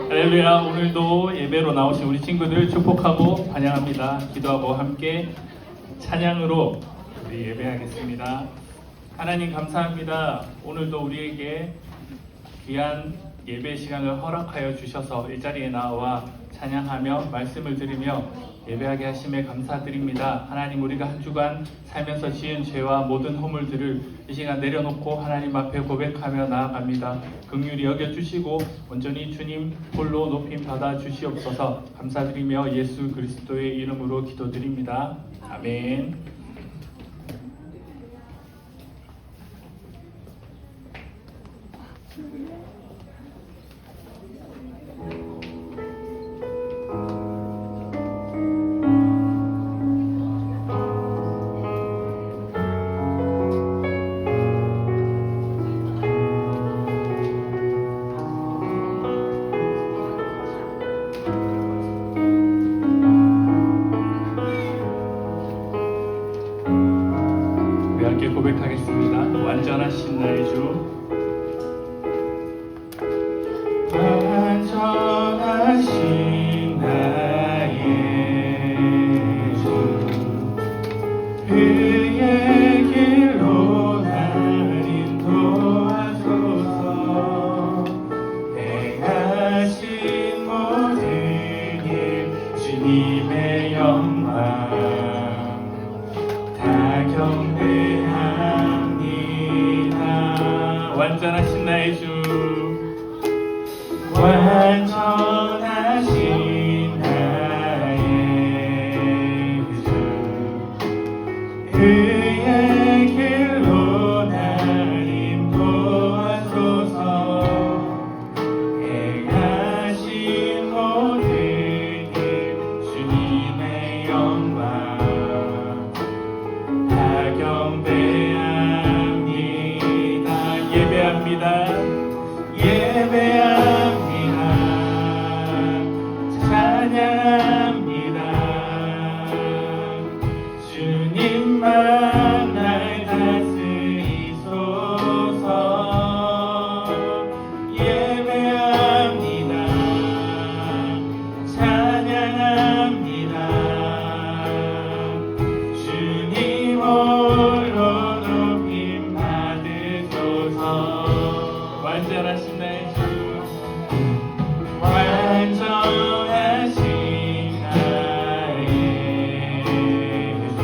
할렐루야. 오늘도 예배로 나오신 우리 친구들 축복하고 환영합니다. 기도하고 함께 찬양으로 우리 예배하겠습니다. 하나님 감사합니다. 오늘도 우리에게 귀한 예배 시간을 허락하여 주셔서 이 자리에 나와 찬양하며 말씀을 드리며 예배하게 하심에 감사드립니다. 하나님, 우리가 한 주간 살면서 지은 죄와 모든 허물들을 이 시간 내려놓고 하나님 앞에 고백하며 나아갑니다. 긍휼히 여겨주시고 온전히 주님 홀로 높임 받아 주시옵소서. 감사드리며 예수 그리스도의 이름으로 기도드립니다. 아멘. 고백하겠습니다. 완전하신 나의 주, 완전하신 나의 주, 그의 길로 날 인도하소서. 행하신 모든 일 주님의 영광 다 경배합니다. 완전하신 나의 주, 완전하신 나의 주, 그의 길로 날 인도하소서. 행하신 모든 일 주님의 영광 다 경배합니다. 예배합니다. 예배합니다. 찬양합니다. 주님만 날 다스리소서. 예배합니다. 찬양합니다. 주님 홀로 높임 받으소서. 완전하신 나의 주, 완전하신 나의 주,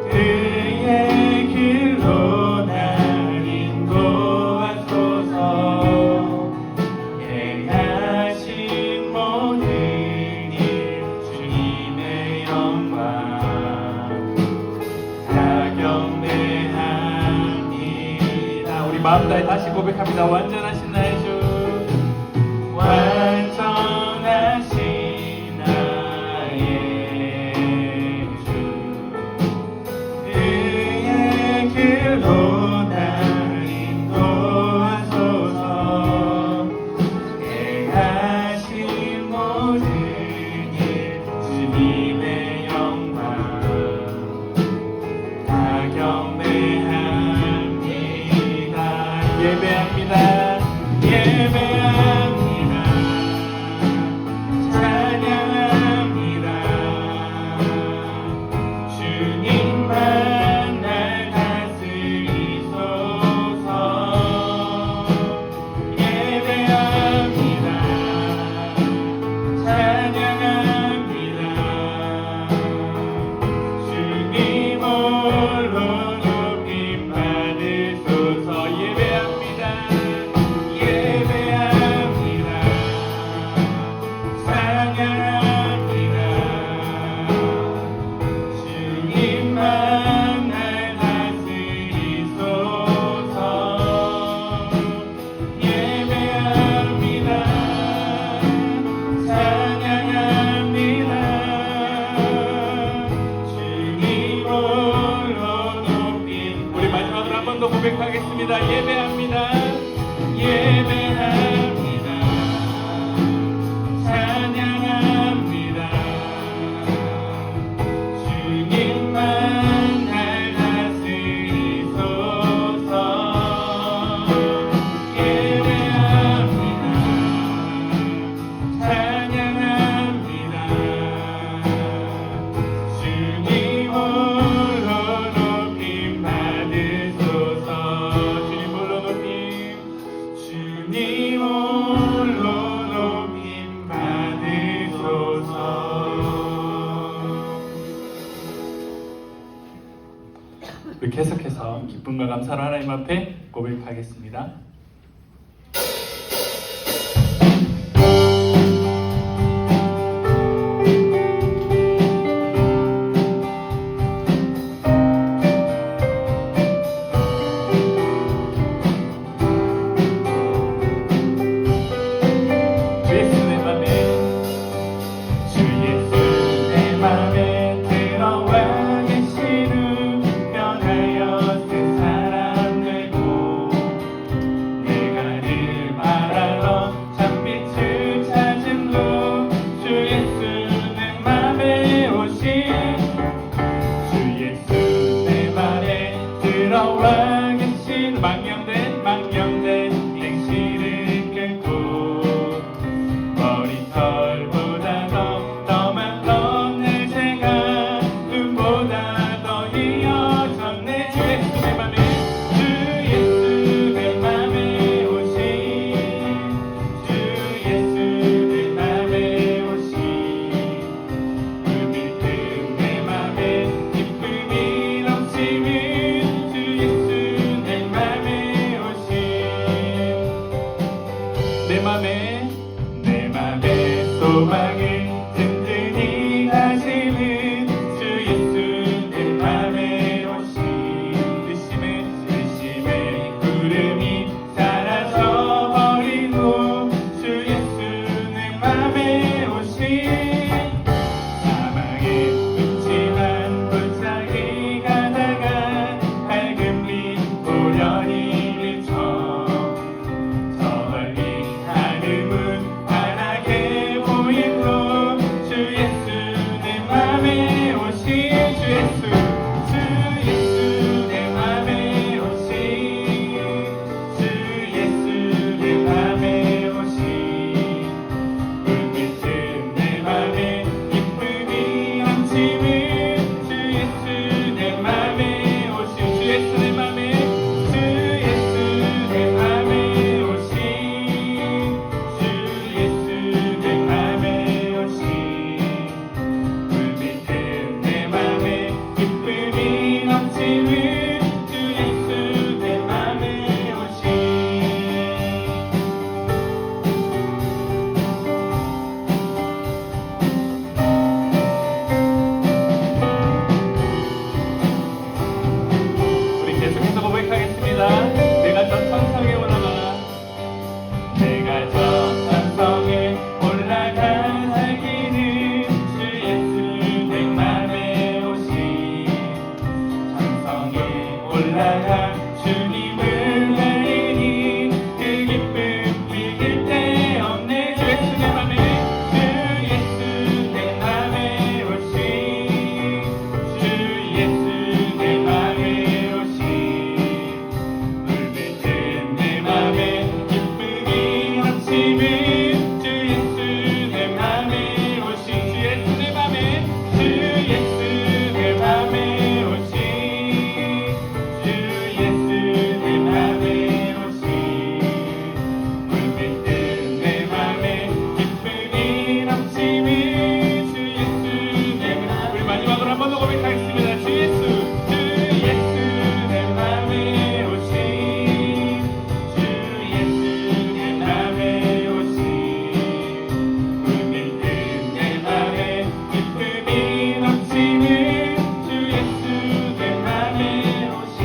그의 길로 날 인도하소서. 행하신 모든 일 주님의 영광 다 경배합니다. 우리 마음 다해 다시 고백합니다. 완전하신 나의 주, 완전하신 나의 주, 그의 길로 날 인도하소서. 행하신 모든 일 주님의 영광 다 경배합니다. 예배합니다. 예배합니다. 찬양합니다. 주님만 날 다스리소서. 예배합니다. 찬양합니다. 주님 홀로 높임 받으소서. 예배합니다. 예배합니다. 찬양합니다. 주님만 날 다스리소서. 예배합니다. 찬양합니다. 주님 홀로 높임. 우리 마지막으로 한 번 더 고백하겠습니다. 예배합니다. 예배합니다. 찬양 주님 홀로 높임 받으소서. 우리 계속해서 기쁨과 감사로 하나님 앞에 고백하겠습니다. 망령된 행실을 끊고 머리털보다 더 많던 내 제가 눈보다 더 이어졌네. 주 예수 내 맘에 주 예수 내 맘에 오신 주 예수 내 맘에 오신 물밀듯 내 맘에 기쁨이 넘치는 주 예수 내 맘에 내 맘에 소망을 든든히 하시는 주 예수 내 맘에 오신 의심의 구름이 사라져버린 후 주 예수 내 맘에 오신 사망의 눕지만 골짜기 가다가 밝은 빛 보련히 비춰 내가 저 천성에 올라가 살기는 주 예수 내 맘에 오신 천성에 올라가 주님을 날리니 그 기쁨 이길 데 없네. 주 예수 내 맘에 주 예수 내 맘에 오신 주 예수 내 맘에 오신 내 맘에 기쁨이 넘치는 주 예수 내 맘에 오신 주 예수 내 맘에 주 예수 내 맘에 오신 주 예수 내 맘에 오신 물밀듯 내 맘에 기쁨이 넘치는 주 예수 내 맘에. 우리 마지막으로 한 번 더 고백하겠습니다. 주 예수 내 맘에 오신 주 예수 내 맘에 오신 물밀듯 내 맘에 기쁨이 넘치는 주 예수 내 맘에 오신.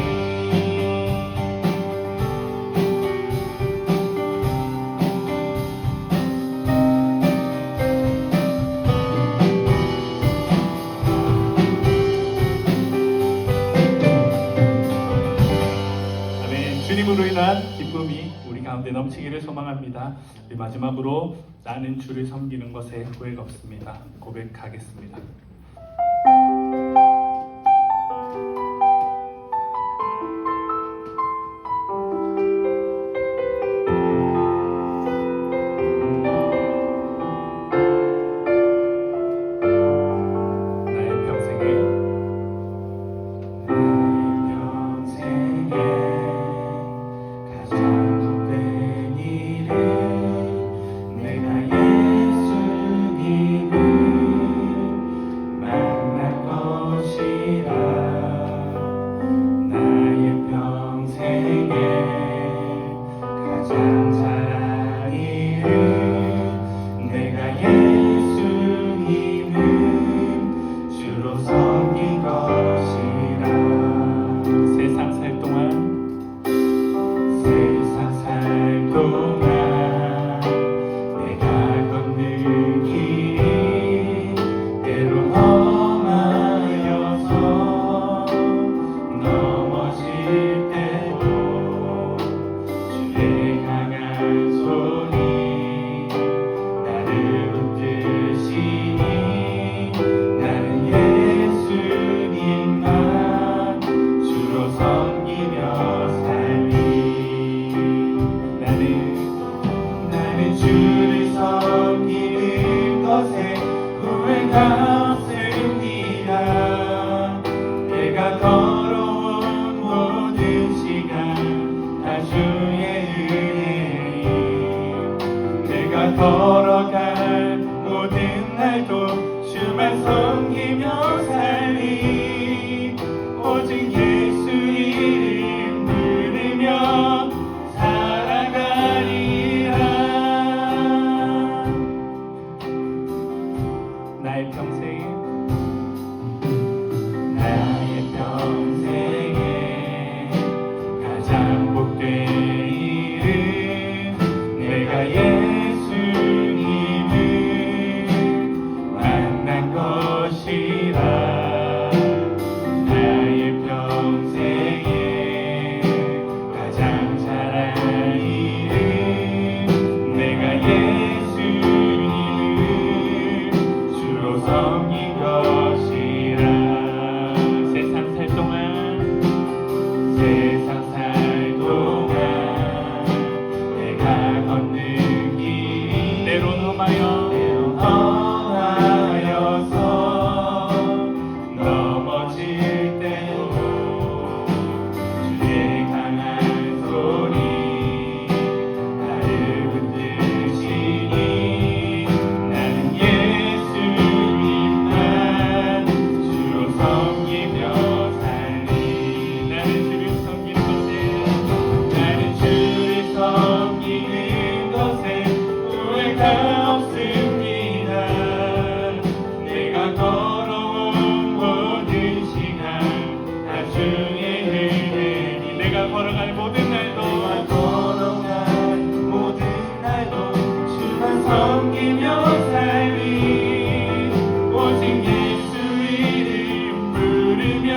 아멘. 주님으로 인한 기쁨이 우리 가운데 넘치기를 소망합니다. 우리 마지막으로 나는 주를 섬기는 것에 후회가 없습니다. 고백하겠습니다. 나의 평생에 가장 복된 일은 동안 내가 걷는 길이 때로 험하여서 넘어질 때도 주의 강한 손이 나를 붙드시니 나는 예수님만 주로 섬기며 살리. 나는 주를 섬기는 것에 후회가 없습니다. 내가 걸어온 모든 시간 다 주의 은혜니 내가 걸어갈 모든 날도 주만 섬기며 살리. 오직 예수 이름 부르며 살아가리라. 나의 평생 평생에 가장 복된 일은 내가 예수님을 만난 것이라. 나의 평생에 가장 잘한 일은 내가 예수님을 주로 섬긴 것이라. 세상 살 동안 내가 걷는 길이 때론 험하여서 넘어질 때도 주의 강한 손이 나를 붙드시니 나는 예수님만 주로 섬기며 살리. 나는 주를 섬기는 것에 후회가 없습니다. 내가 걸어온 모든 시간 다 주의 은혜니 내가 걸어갈 모든 날도 주만 섬기며 살리. 오직 예수 이름 부르며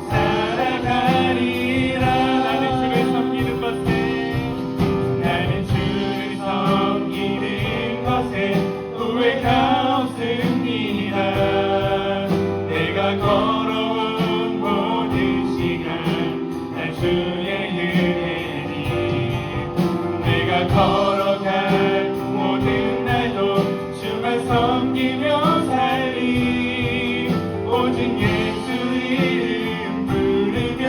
살아가리라. 나는 주를 섬기는 것에 후회가 없습니다. 내가 걸어온 모든 시간 다 주의 은혜니 내가 걸어갈 모든 날도 주만 섬기며 살리. 오직 예수 이름 부르며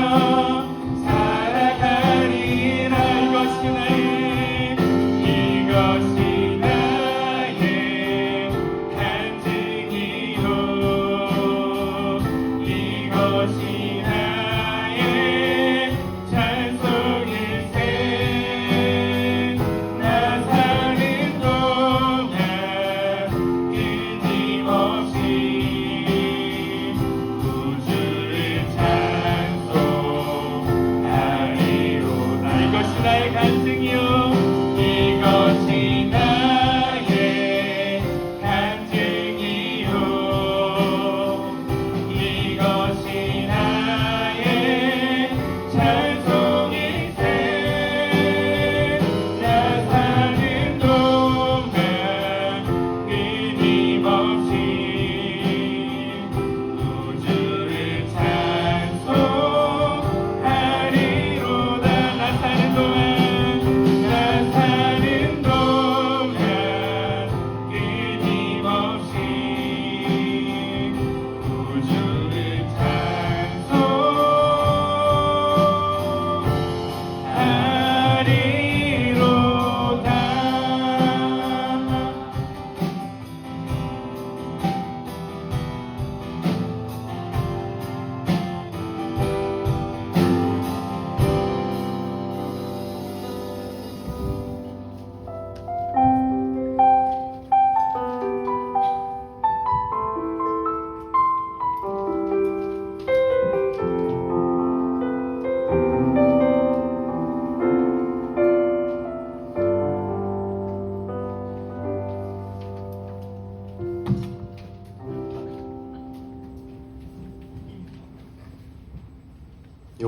살아가리라. 이것이 나의 간증이요 이것이 나의 찬송일세. 나는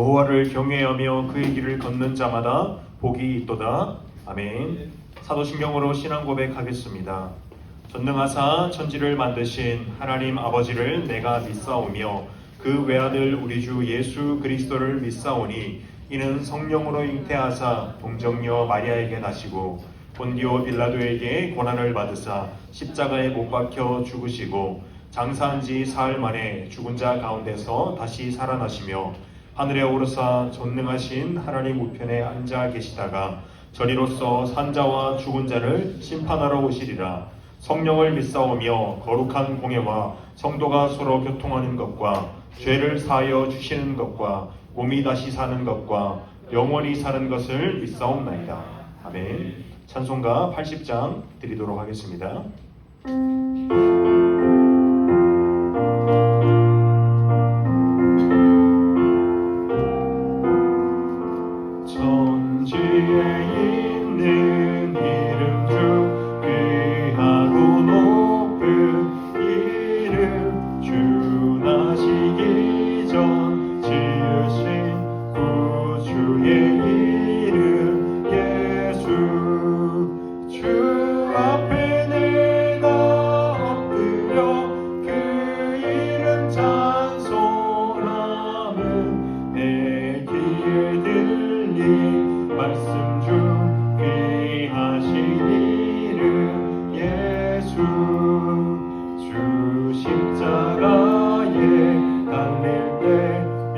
여호와를 경외하며 그의 길을 걷는 자마다 복이 있도다. 아멘. 사도신경으로 신앙 고백하겠습니다. 전능하사 천지를 만드신 하나님 아버지를 내가 믿사오며 그 외아들 우리 주 예수 그리스도를 믿사오니 이는 성령으로 잉태하사 동정녀 마리아에게 나시고 본디오 빌라도에게 고난을 받으사 십자가에 못 박혀 죽으시고 장사한 지 사흘 만에 죽은 자 가운데서 다시 살아나시며 하늘에 오르사 전능하신 하나님 우편에 앉아 계시다가 저리로서 산자와 죽은 자를 심판하러 오시리라. 성령을 믿사오며 거룩한 공예와 성도가 서로 교통하는 것과 죄를 사하여 주시는 것과 몸이 다시 사는 것과 영원히 사는 것을 믿사옵나이다. 아멘. 찬송가 80장 드리도록 하겠습니다. 천지에 있는 이름 중 귀하고 높은 이름 주 나시기 전 지으신 구주의 이름 예수 주 앞에 내가 엎드려 그 이름 찬송함은 내 귀에 들린 말씀 중 귀하신 이름 예수 주 십자가에 달릴 때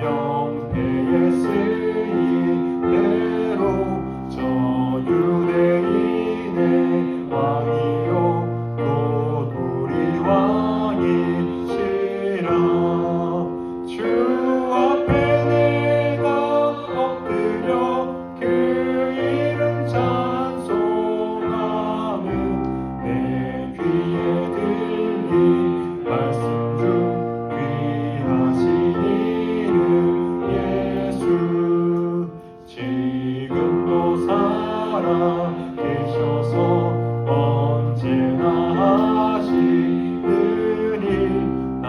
명패에 쓰인 대로 저 유대인의 왕이요 곧 우리 왕이시라 주 앞에 내가 엎드려 그 이름 찬송함은 내 귀에 들린 말씀 중 귀하신 이름 예수 지금도 살아 계셔서 언제나 하시느니 나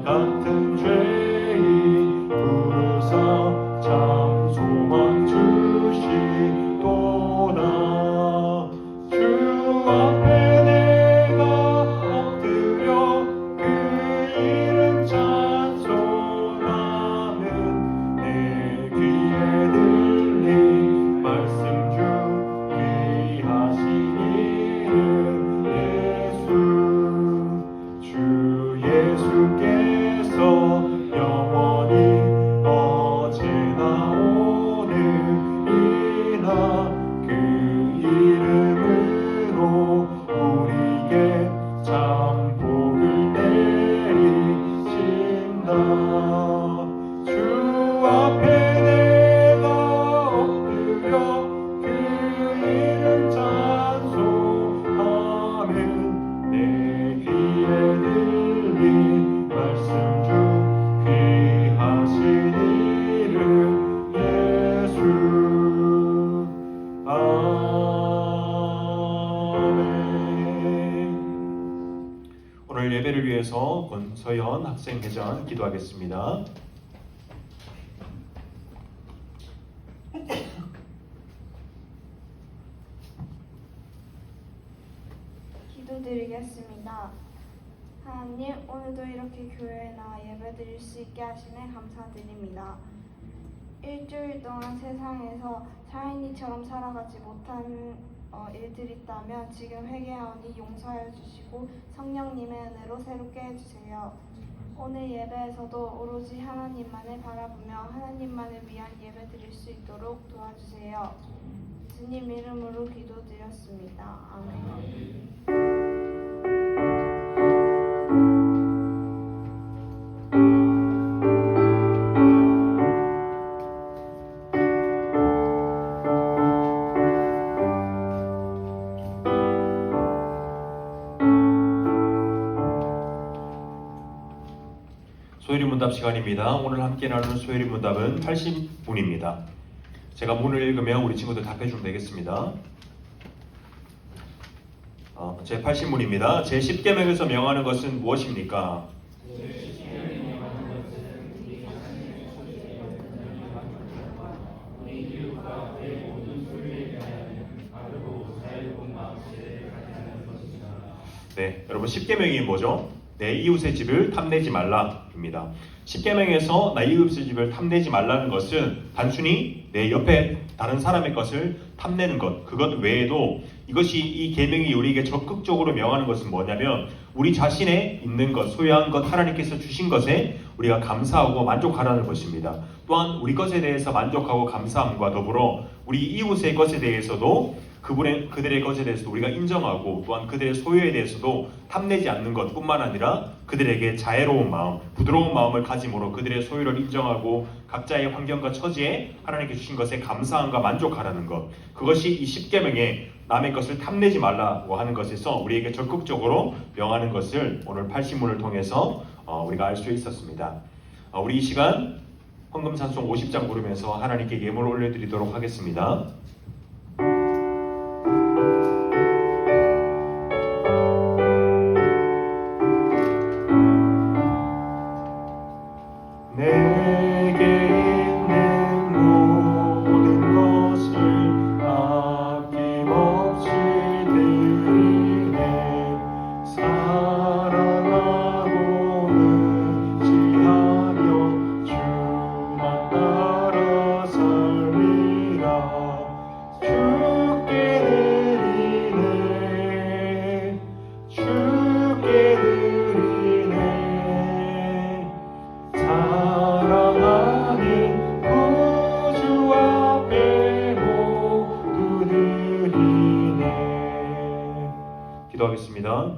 같은 죄인 부르사 참 소망 주시도다 주 앞에 내가 엎드려 그 이름 찬송하는 내 귀에 들린 말씀 중 귀하신 이름 예수 주 예수께서 영원히 어제나 오늘이나 그 이름으로 우리에게 참 복을 내리신다 주 앞에 내가 엎드려 그 이름 찬송하면 내 귀에 들린 말씀 중 귀하신 이름 예수 아멘. 오늘 예배를 위해서 권서연 학생회장 기도하겠습니다. 기도드리겠습니다. 하나님, 오늘도 이렇게 교회에 나와 예배드릴 수 있게 하시네 감사드립니다. 일주일 동안 세상에서 사인이처럼 살아가지 못한 일들이 있다면 지금 회개하오니 용서하여 주시고 성령님의 은혜로 새롭게 해주세요. 오늘 예배에서도 오로지 하나님만을 바라보며 하나님만을 위한 예배 드릴 수 있도록 도와주세요. 주님 이름으로 기도드렸습니다. 아멘. 소율이 문답 시간입니다. 오늘 함께 나누는 소율이 문답은 80문입니다. 제가 문을 읽으면 우리 친구들 답해주면 되겠습니다. 제 80문입니다. 제 10계명에서 명하는 것은 무엇입니까? 네, 여러분 10계명이 뭐죠? 내 이웃의 집을 탐내지 말라입니다. 10계명에서 내 이웃의 집을 탐내지 말라는 것은 단순히 내 옆에 다른 사람의 것을 탐내는 것, 그것 외에도 이것이 이 계명이 우리에게 적극적으로 명하는 것은 뭐냐면 우리 자신의 있는 것, 소유한 것, 하나님께서 주신 것에 우리가 감사하고 만족하라는 것입니다. 또한 우리 것에 대해서 만족하고 감사함과 더불어 우리 이웃의 것에 대해서도 그들의 것에 대해서도 우리가 인정하고 또한 그들의 소유에 대해서도 탐내지 않는 것뿐만 아니라 그들에게 자애로운 마음, 부드러운 마음을 가짐으로 그들의 소유를 인정하고 각자의 환경과 처지에 하나님께 주신 것에 감사함과 만족하라는 것, 그것이 이 10계명에 남의 것을 탐내지 말라고 하는 것에서 우리에게 적극적으로 명하는 것을 오늘 80문을 통해서 우리가 알 수 있었습니다. 우리 이 시간 헌금찬송 50장 부르면서 하나님께 예물을 올려드리도록 하겠습니다. 기도하겠습니다.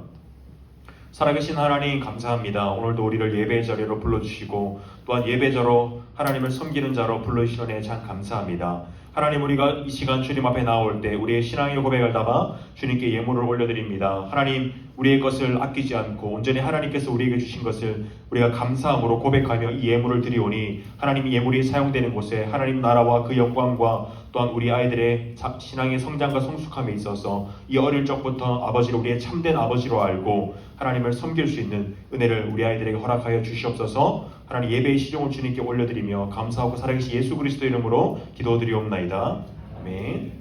살아계신 하나님 감사합니다. 오늘도 우리를 예배의 자리로 불러주시고 또한 예배자로 하나님을 섬기는 자로 불러주신 은혜에 참 감사합니다. 하나님, 우리가 이 시간 주님 앞에 나올 때 우리의 신앙의 고백을 담아 주님께 예물을 올려드립니다. 하나님, 우리의 것을 아끼지 않고 온전히 하나님께서 우리에게 주신 것을 우리가 감사함으로 고백하며 이 예물을 드리오니 하나님, 예물이 사용되는 곳에 하나님 나라와 그 영광과 또한 우리 아이들의 신앙의 성장과 성숙함에 있어서 이 어릴 적부터 아버지를 우리의 참된 아버지로 알고 하나님을 섬길 수 있는 은혜를 우리 아이들에게 허락하여 주시옵소서. 하나님, 예배의 시종을 주님께 올려드리며 감사하고 살아계신 예수 그리스도 이름으로 기도드리옵나이다. 아멘.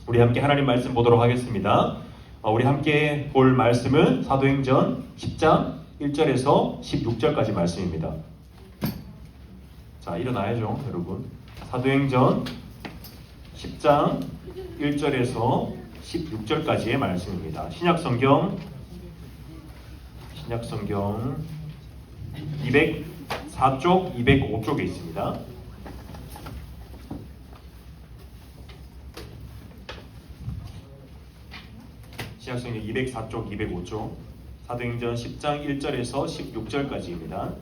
우리 함께 하나님 말씀 보도록 하겠습니다. 우리 함께 볼 말씀은 사도행전 10장 1절에서 16절까지 말씀입니다. 자, 일어나야죠, 여러분. 사도행전 10장 1절에서 16절까지의 말씀입니다. 신약성경 204쪽, 205쪽에 있습니다. 신약성경 204쪽, 205쪽, 사도행전 10장 1절에서 16절까지입니다.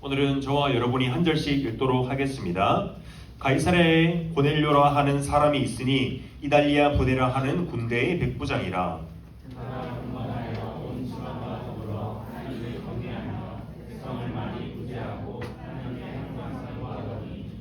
오늘은 저와 여러분이 한 절씩 읽도록 하겠습니다. 가이사랴에 고넬료라 하는 사람이 있으니 이달리아 부대라 하는 군대의 백부장이라.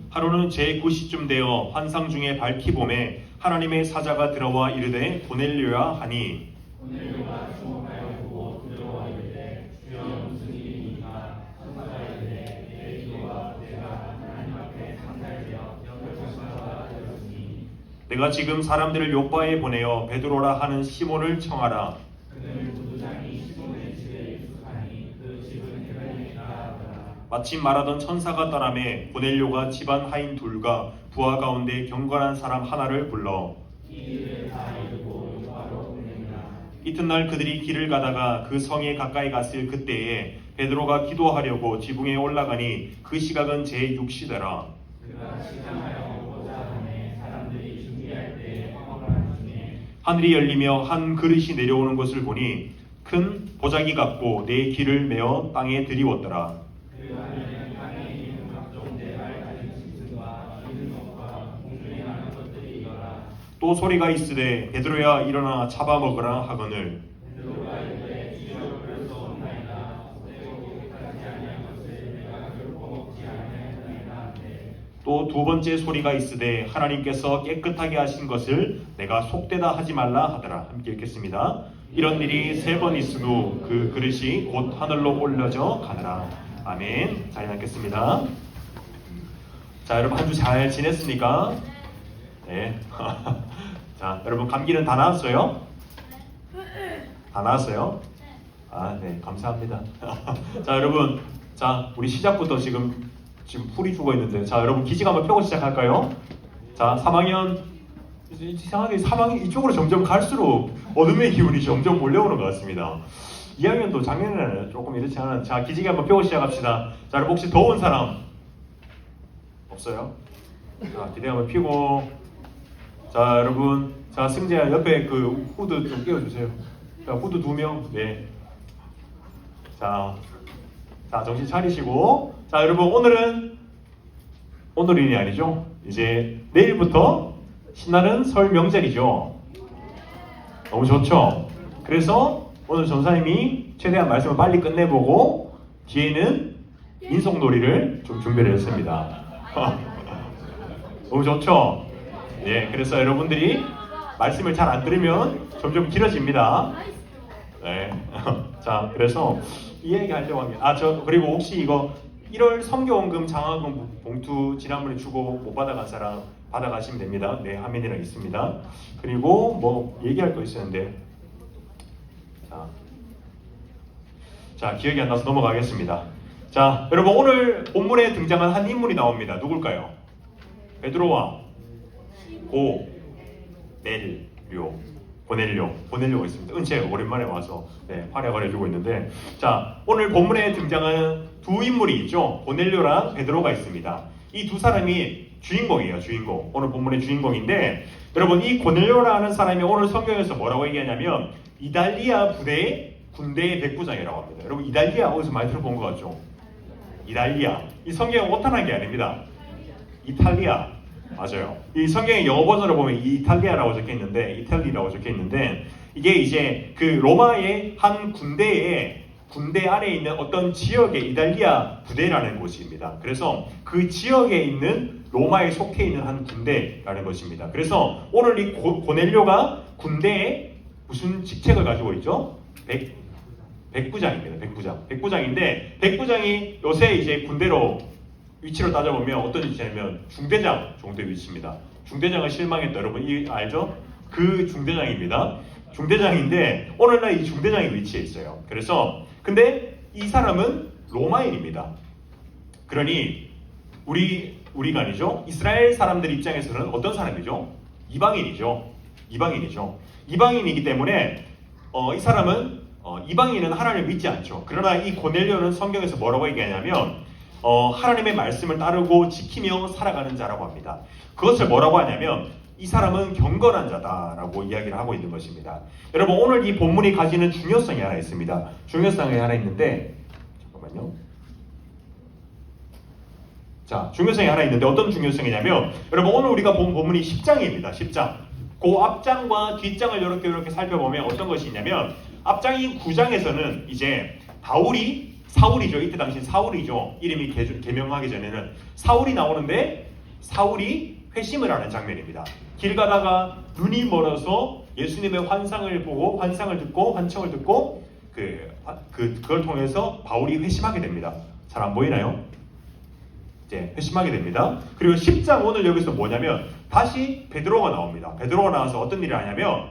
하루는 제9시쯤 되어 환상 중에 밝히 봄에 하나님의 사자가 들어와 이르되 고넬료야 하니, 고넬료가 주목하여 보고 들어와 이르되 주여 무슨 일이니까. 천사가 이르되 내 기도와 내가 하나님 앞에 상달되어 영접하시다가 되었으니 내가 지금 사람들을 요바에 보내어 베드로라 하는 시몬을 청하라. 그는 부두장이 시몬의 집에 유숙하니 그 집은 헤벨리라 하더라. 마침 말하던 천사가 떠나매 고넬료가 집안 하인 둘과 부하 가운데 경건한 사람 하나를 불러 이를 다 이루고 요바로 보냅니다. 이튿날 그들이 길을 가다가 그 성에 가까이 갔을 그때에 베드로가 기도하려고 지붕에 올라가니 그 시각은 제6시더라. 그가 시장하여 보자 하매 사람들이 준비할 때에 화목하는 중에 하늘이 열리며 한 그릇이 내려오는 것을 보니 큰 보자기 같고 네 귀를 메어 땅에 들이웠더라. 그 안에는 땅에 있는 각종 네발 가진 짐승과 기는 것과 공중에 나는 것들이 이거라. 또 소리가 있으되 베드로야 일어나 잡아먹으라 하거늘. 베드로가 이르되 주여 그럴 수 없나이다. 내고 고기까지 아니한 것을 내가 결코 먹지 아니하였나이다. 또 두 번째 소리가 있으되 하나님께서 깨끗하게 하신 것을 내가 속되다 하지 말라 하더라. 함께 읽겠습니다. 이런 일이 3번 있으므 그 그릇이 곧 하늘로 올려져 가느라. 아멘. 잘 읽겠습니다. 자, 여러분 한 주 잘 지냈습니까? 네. 자, 여러분 감기는 다 나았어요? 다 나았어요? 아, 네, 감사합니다. 자, 여러분, 자, 우리 시작부터 지금 풀이 죽어 있는데, 자, 여러분 기직 한번 펴고 시작할까요? 자, 3학년 이상하게 3학년 이쪽으로 점점 갈수록 어둠의 기운이 점점 몰려오는 것 같습니다. 2학년도 작년에는 조금 이렇지 않은. 자, 기지개 한번 펴고 시작합시다. 자, 여러분 혹시 더운 사람 없어요? 자, 기대 한번 피고. 자, 여러분, 자, 승재야 옆에 그 후드 좀 끼워주세요. 자, 후드 2명. 네. 자, 정신 차리시고. 자, 여러분 오늘이 아니죠? 이제 내일부터 신나는 설 명절이죠. 너무 좋죠? 그래서 오늘 전사님이 최대한 말씀을 빨리 끝내보고 뒤에는 인성놀이를 좀 준비를 했습니다. 너무 좋죠? 예, 그래서 여러분들이 말씀을 잘 안 들으면 점점 길어집니다. 네. 자, 그래서 이 얘기 하려고 합니다. 그리고 혹시 이거 1월 성교원금 장학금 봉투 지난번에 주고 못 받아간 사람 받아가시면 됩니다. 네, 화면이랑 있습니다. 그리고 뭐 얘기할 거 있었는데, 자, 기억이 안 나서 넘어가겠습니다. 자, 여러분 오늘 본문에 등장한 한 인물이 나옵니다. 누굴까요? 베드로와 고넬료가 있습니다. 은채 오랜만에 와서 네, 활약을 해주고 있는데, 자, 오늘 본문에 등장하는 두 인물이 있죠. 고넬료랑 베드로가 있습니다. 이 두 사람이 주인공이에요. 주인공. 오늘 본문의 주인공인데, 여러분 이 고넬료라는 사람이 오늘 성경에서 뭐라고 얘기하냐면 이달리아 부대의 군대의 백부장이라고 합니다. 여러분 이달리아 어디서 많이 들어본 것 같죠? 이달리아. 이 성경은 오타난 게 아닙니다. 이탈리아. 맞아요. 이 성경의 영어 버전을 보면 이탈리아라고 적혀 있는데, 이탈리라고 적혀 있는데, 이게 이제 그 로마의 한 군대 안에 있는 어떤 지역의 이달리아 부대라는 곳입니다. 그래서 그 지역에 있는 로마에 속해 있는 한 군대라는 것입니다. 그래서 오늘 이 고넬료가 군대에 무슨 직책을 가지고 있죠? 백부장입니다. 백부장인데, 백부장이 요새 이제 군대로 위치로 따져보면 어떤 위치냐면 중대장 정도의 위치입니다. 중대장은 실망했다. 여러분 알죠? 그 중대장입니다. 중대장인데 오늘날 이 중대장이 위치해 있어요. 그래서 근데 이 사람은 로마인입니다. 그러니 우리가 아니죠. 이스라엘 사람들 입장에서는 어떤 사람이죠? 이방인이죠. 이방인이기 때문에 이 사람은 이방인은 하나님을 믿지 않죠. 그러나 이 고넬료는 성경에서 뭐라고 얘기하냐면 하나님의 말씀을 따르고 지키며 살아가는 자라고 합니다. 그것을 뭐라고 하냐면 이 사람은 경건한 자다라고 이야기를 하고 있는 것입니다. 여러분 오늘 이 본문이 가지는 중요성이 하나 있습니다. 중요성이 하나 있는데, 잠깐만요. 자, 중요성이 하나 있는데 어떤 중요성이냐면, 여러분 오늘 우리가 본 본문이 10장입니다. 10장. 그 앞장과 뒷장을 이렇게 살펴보면 어떤 것이 있냐면, 앞장인 9장에서는 이제 사울이죠. 이때 당시 사울이죠. 이름이 개명하기 전에는 사울이 나오는데, 사울이 회심을 하는 장면입니다. 길 가다가 눈이 멀어서 예수님의 환상을 보고 환청을 듣고 그걸 통해서 바울이 회심하게 됩니다. 잘 안 보이나요? 이제 회심하게 됩니다. 그리고 10장 오늘 여기서 뭐냐면 다시 베드로가 나옵니다. 베드로가 나와서 어떤 일을 하냐면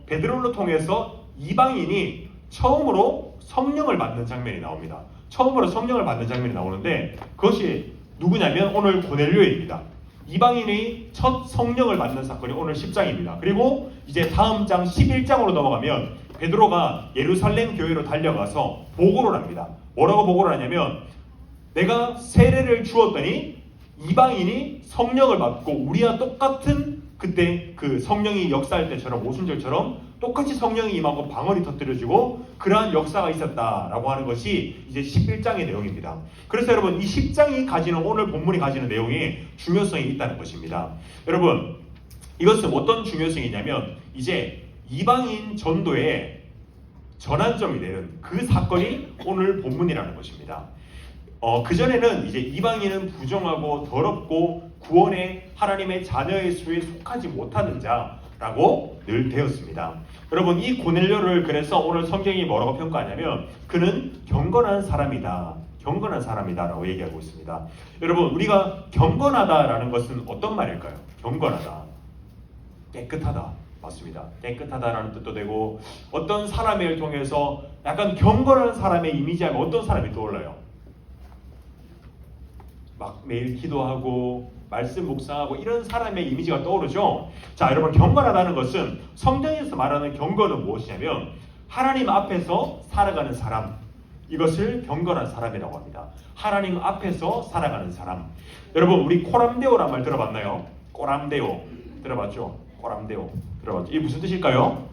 베드로를 통해서 이방인이 처음으로 성령을 받는 장면이 나옵니다. 처음으로 성령을 받는 장면이 나오는데 그것이 누구냐면 오늘 고넬료입니다. 이방인이 첫 성령을 받는 사건이 오늘 10장입니다. 그리고 이제 다음 장 11장으로 넘어가면 베드로가 예루살렘 교회로 달려가서 보고를 합니다. 뭐라고 보고를 하냐면 내가 세례를 주었더니 이방인이 성령을 받고 우리와 똑같은 그때 그 성령이 역사할 때처럼 오순절처럼 똑같이 성령이 임하고 방언이 터뜨려지고 그러한 역사가 있었다라고 하는 것이 이제 11장의 내용입니다. 그래서 여러분 이 10장이 가지는 오늘 본문이 가지는 내용이 중요성이 있다는 것입니다. 여러분 이것은 어떤 중요성이 있냐면 이제 이방인 전도의 전환점이 되는 그 사건이 오늘 본문이라는 것입니다. 그전에는 이제 이방인은 부정하고 더럽고 구원의 하나님의 자녀의 수에 속하지 못하는 자라고 늘 되었습니다. 여러분 이 고넬료를 그래서 오늘 성경이 뭐라고 평가하냐면 그는 경건한 사람이다라고 얘기하고 있습니다. 여러분 우리가 경건하다라는 것은 어떤 말일까요? 경건하다. 깨끗하다. 맞습니다. 깨끗하다라는 뜻도 되고 어떤 사람을 통해서 약간 경건한 사람의 이미지하면 어떤 사람이 떠올라요? 막 매일 기도하고 말씀 묵상하고 이런 사람의 이미지가 떠오르죠. 자, 여러분 경건하다는 것은 성경에서 말하는 경건은 무엇이냐면 하나님 앞에서 살아가는 사람, 이것을 경건한 사람이라고 합니다. 하나님 앞에서 살아가는 사람. 여러분 우리 코람데오란 말 들어봤나요? 코람데오 들어봤죠? 코람데오 들어봤죠? 이게 무슨 뜻일까요?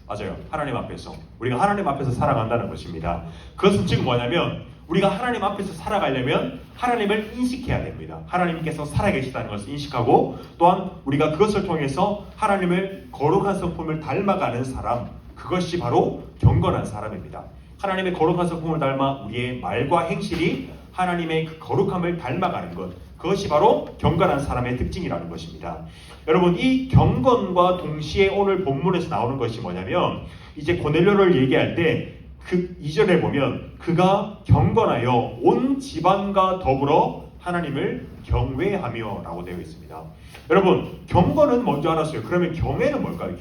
맞아요. 하나님 앞에서 우리가 하나님 앞에서 살아간다는 것입니다. 그것은 지금 뭐냐면 우리가 하나님 앞에서 살아가려면 하나님을 인식해야 됩니다. 하나님께서 살아계시다는 것을 인식하고 또한 우리가 그것을 통해서 하나님을 거룩한 성품을 닮아가는 사람, 그것이 바로 경건한 사람입니다. 하나님의 거룩한 성품을 닮아 우리의 말과 행실이 하나님의 그 거룩함을 닮아가는 것, 그것이 바로 경건한 사람의 특징이라는 것입니다. 여러분 이 경건과 동시에 오늘 본문에서 나오는 것이 뭐냐면 이제 고넬료를 얘기할 때 그 2절에 보면 그가 경건하여 온 집안과 더불어 하나님을 경외하며 라고 되어 있습니다. 여러분 경건은 뭔지 알았어요. 그러면 경외는 뭘까요?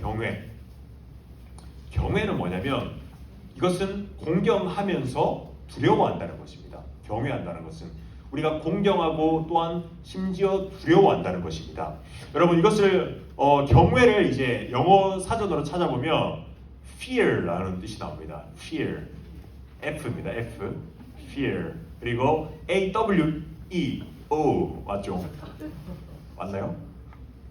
경외는 뭐냐면 이것은 공경하면서 두려워한다는 것입니다. 경외한다는 것은 우리가 공경하고 또한 심지어 두려워한다는 것입니다. 여러분 이것을 경외를 이제 영어 사전으로 찾아보면 fear라는 뜻이 나옵니다. fear, F입니다. F, fear. 그리고 A-W-E-O 맞죠? 맞나요?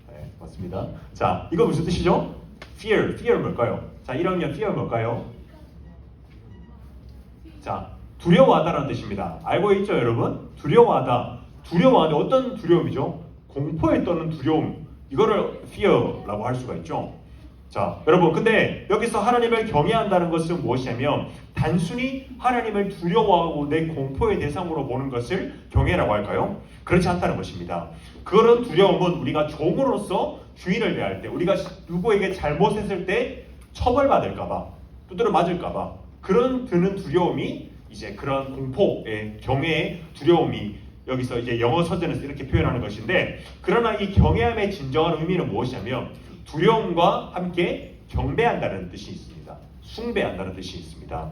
네, 맞습니다. 자, 이거 무슨 뜻이죠? fear 뭘까요? 자, 1학년 fear 뭘까요? 자, 두려워하다라는 뜻입니다. 알고 있죠, 여러분? 두려워하는데 어떤 두려움이죠? 공포에 떠는 두려움. 이거를 fear라고 할 수가 있죠. 자, 여러분 근데 여기서 하나님을 경외한다는 것은 무엇이냐면 단순히 하나님을 두려워하고 내 공포의 대상으로 보는 것을 경외라고 할까요? 그렇지 않다는 것입니다. 그런 두려움은 우리가 종으로서 주인을 대할 때, 우리가 누구에게 잘못했을 때 처벌받을까봐, 두드려 맞을까봐 그런 드는 두려움이 이제 그런 공포의 경외의 두려움이 여기서 이제 영어 서전에서 이렇게 표현하는 것인데, 그러나 이 경외함의 진정한 의미는 무엇이냐면 두려움과 함께 경배한다는 뜻이 있습니다. 숭배한다는 뜻이 있습니다.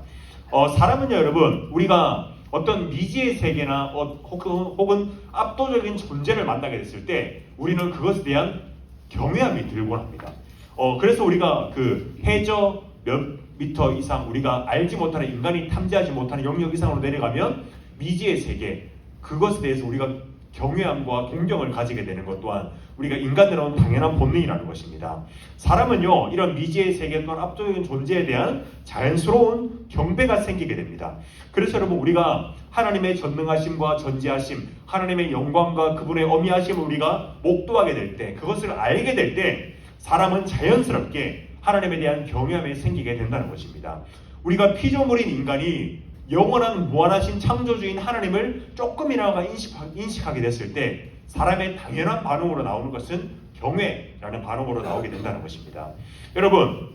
사람은요, 여러분, 우리가 어떤 미지의 세계나 혹은 압도적인 존재를 만나게 됐을 때 우리는 그것에 대한 경외함이 들곤 합니다. 그래서 우리가 그 해저 몇 미터 이상 우리가 알지 못하는, 인간이 탐지하지 못하는 영역 이상으로 내려가면 미지의 세계, 그것에 대해서 우리가 경외함과 동경을 가지게 되는 것 또한 우리가 인간으로는 당연한 본능이라는 것입니다. 사람은요, 이런 미지의 세계 또한 압도적인 존재에 대한 자연스러운 경배가 생기게 됩니다. 그래서 여러분, 우리가 하나님의 전능하심과 전지하심, 하나님의 영광과 그분의 어미하심을 우리가 목도하게 될 때, 그것을 알게 될 때 사람은 자연스럽게 하나님에 대한 경외함이 생기게 된다는 것입니다. 우리가 피조물인 인간이 영원한 무한하신 창조주인 하나님을 조금이나마 인식하게 됐을 때 사람의 당연한 반응으로 나오는 것은 경외라는 반응으로 나오게 된다는 것입니다. 여러분,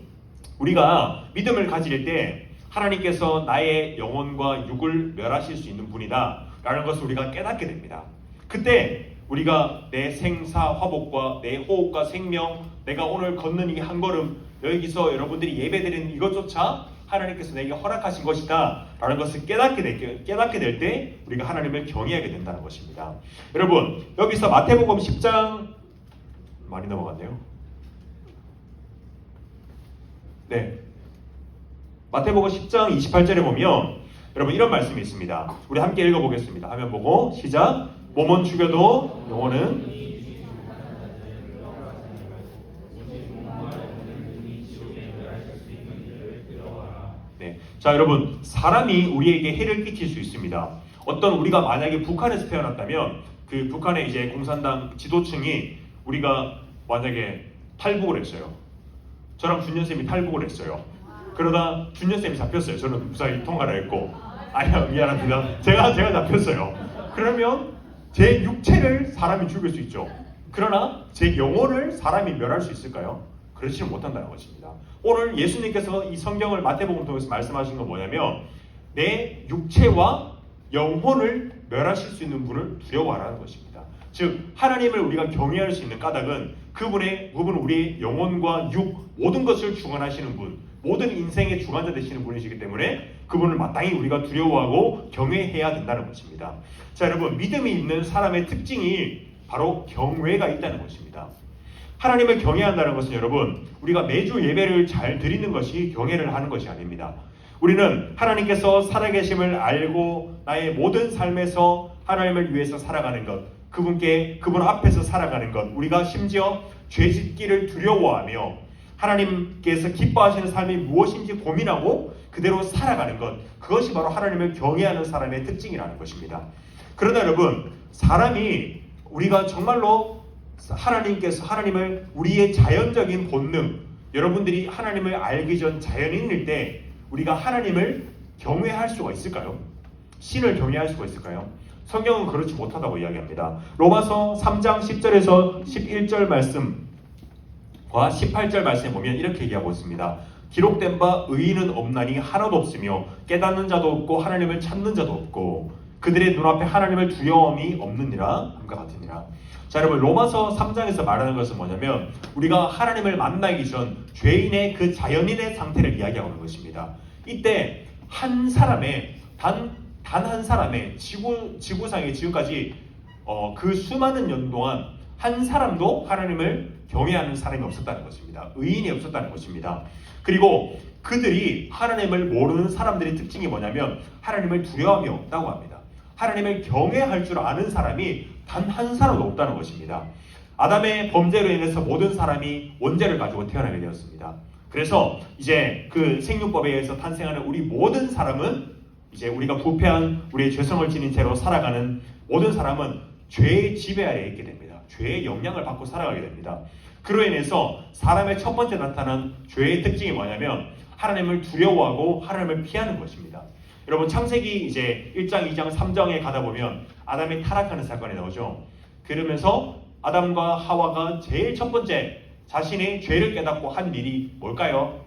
우리가 믿음을 가질 때 하나님께서 나의 영혼과 육을 멸하실 수 있는 분이다 라는 것을 우리가 깨닫게 됩니다. 그때 우리가 내 생사 화복과 내 호흡과 생명, 내가 오늘 걷는 이 한 걸음, 여기서 여러분들이 예배드리는 이것조차 하나님께서 내게 허락하신 것이다 라는 것을 깨닫게 될 때 우리가 하나님을 경외하게 된다는 것입니다. 여러분, 여기서 마태복음 10장 많이 넘어갔네요. 네, 마태복음 10장 28절에 보면 여러분 이런 말씀이 있습니다. 우리 함께 읽어보겠습니다. 화면 보고 시작. 몸은 죽여도 영혼은 네. 자, 여러분, 사람이 우리에게 해를 끼칠 수 있습니다. 어떤 우리가 만약에 북한에서 태어났다면 그 북한의 이제 공산당 지도층이 우리가 만약에 탈북을 했어요. 저랑 준현쌤이 탈북을 했어요. 그러다 준현쌤이 잡혔어요. 저는 무사히 통과를 했고, 아니요, 미안합니다. 제가 잡혔어요. 그러면 제 육체를 사람이 죽일 수 있죠. 그러나 제 영혼을 사람이 멸할 수 있을까요? 그렇지는 못한다는 것입니다. 오늘 예수님께서 이 성경을 마태복음 통해서 말씀하신 건 뭐냐면 내 육체와 영혼을 멸하실 수 있는 분을 두려워하라는 것입니다. 즉 하나님을 우리가 경외할 수 있는 까닭은 그분은 우리의 영혼과 육 모든 것을 주관하시는 분, 모든 인생의 주관자 되시는 분이시기 때문에 그분을 마땅히 우리가 두려워하고 경외해야 된다는 것입니다. 자, 여러분, 믿음이 있는 사람의 특징이 바로 경외가 있다는 것입니다. 하나님을 경외한다는 것은 여러분, 우리가 매주 예배를 잘 드리는 것이 경외를 하는 것이 아닙니다. 우리는 하나님께서 살아계심을 알고 나의 모든 삶에서 하나님을 위해서 살아가는 것, 그분 앞에서 살아가는 것, 우리가 심지어 죄짓기를 두려워하며 하나님께서 기뻐하시는 삶이 무엇인지 고민하고 그대로 살아가는 것, 그것이 바로 하나님을 경외하는 사람의 특징이라는 것입니다. 그러나 여러분, 사람이 우리가 정말로 하나님을 우리의 자연적인 본능, 여러분들이 하나님을 알기 전 자연인일 때 우리가 하나님을 경외할 수가 있을까요? 신을 경외할 수가 있을까요? 성경은 그렇지 못하다고 이야기합니다. 로마서 3장 10절에서 11절 말씀과 18절 말씀에 보면 이렇게 얘기하고 있습니다. 기록된 바 의인은 없나니 하나도 없으며 깨닫는 자도 없고 하나님을 찾는 자도 없고 그들의 눈앞에 하나님을 두려움이 없느니라 함과 같으니라. 자, 여러분, 로마서 3장에서 말하는 것은 뭐냐면 우리가 하나님을 만나기 전 죄인의 그 자연인의 상태를 이야기하는 것입니다. 이때 한 사람의 단 한 사람의 지구상에 지금까지 그 수많은 년 동안 한 사람도 하나님을 경외하는 사람이 없었다는 것입니다. 의인이 없었다는 것입니다. 그리고 그들이 하나님을 모르는 사람들의 특징이 뭐냐면 하나님을 두려움이 없다고 합니다. 하나님을 경외할 줄 아는 사람이 단 한 사람도 없다는 것입니다. 아담의 범죄로 인해서 모든 사람이 원죄를 가지고 태어나게 되었습니다. 그래서 이제 그 생육법에 의해서 탄생하는 우리 모든 사람은 이제 우리가 부패한 우리의 죄성을 지닌 채로 살아가는 모든 사람은 죄의 지배 아래에 있게 됩니다. 죄의 영향을 받고 살아가게 됩니다. 그로 인해서 사람의 첫 번째 나타난 죄의 특징이 뭐냐면 하나님을 두려워하고 하나님을 피하는 것입니다. 여러분, 창세기 이제 1장, 2장, 3장에 가다 보면 아담이 타락하는 사건이 나오죠. 그러면서 아담과 하와가 제일 첫 번째 자신의 죄를 깨닫고 한 일이 뭘까요?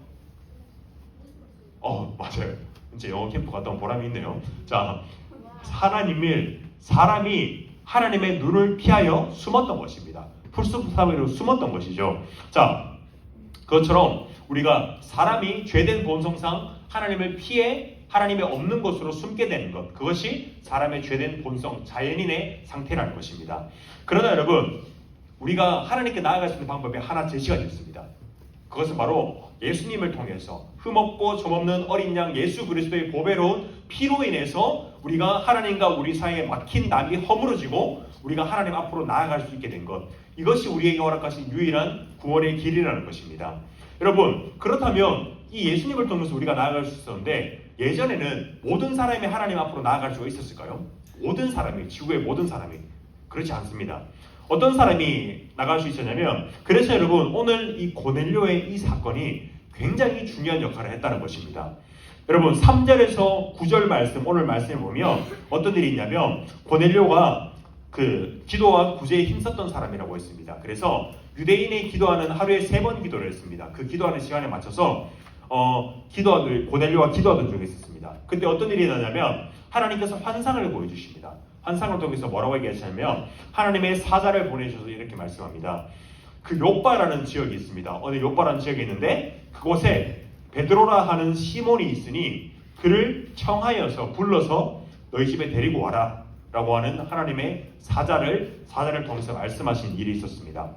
맞아요. 이제 영어 캠프 갔다 온 보람이 있네요. 자, 사람이 하나님의 눈을 피하여 숨었던 것입니다. 풀숲사위로 숨었던 것이죠. 자, 그것처럼 우리가 사람이 죄된 본성상 하나님을 피해 하나님의 없는 곳으로 숨게 되는 것, 그것이 사람의 죄된 본성, 자연인의 상태라는 것입니다. 그러나 여러분, 우리가 하나님께 나아갈 수 있는 방법이 하나 제시가 됐습니다. 그것은 바로 예수님을 통해서 흠없고 점없는 어린 양 예수 그리스도의 보배로운 피로 인해서 우리가 하나님과 우리 사이에 막힌 낙이 허물어지고 우리가 하나님 앞으로 나아갈 수 있게 된 것, 이것이 우리에게 허락하신 유일한 구원의 길이라는 것입니다. 여러분, 그렇다면 이 예수님을 통해서 우리가 나아갈 수 있었는데 예전에는 모든 사람이 하나님 앞으로 나아갈 수가 있었을까요? 모든 사람이, 지구의 모든 사람이 그렇지 않습니다. 어떤 사람이 나갈 수 있었냐면, 그래서 여러분, 오늘 이 고넬료의 이 사건이 굉장히 중요한 역할을 했다는 것입니다. 여러분, 3절에서 9절 말씀, 오늘 말씀에 보면 어떤 일이 있냐면 고넬료가 그 기도와 구제에 힘썼던 사람이라고 했습니다. 그래서 유대인이 기도하는 하루에 3번 기도를 했습니다. 그 기도하는 시간에 맞춰서 고넬료가 기도하던 중에 있었습니다. 그때 어떤 일이 나냐면 하나님께서 환상을 보여주십니다. 환상을 통해서 뭐라고 얘기하시냐면 하나님의 사자를 보내셔서 이렇게 말씀합니다. 그 요빠라는 지역이 있습니다. 어느 요빠라는 지역이 있는데 그곳에 베드로라 하는 시몬이 있으니 그를 청하여서 불러서 너희 집에 데리고 와라 라고 하는 하나님의 사자를 통해서 말씀하신 일이 있었습니다.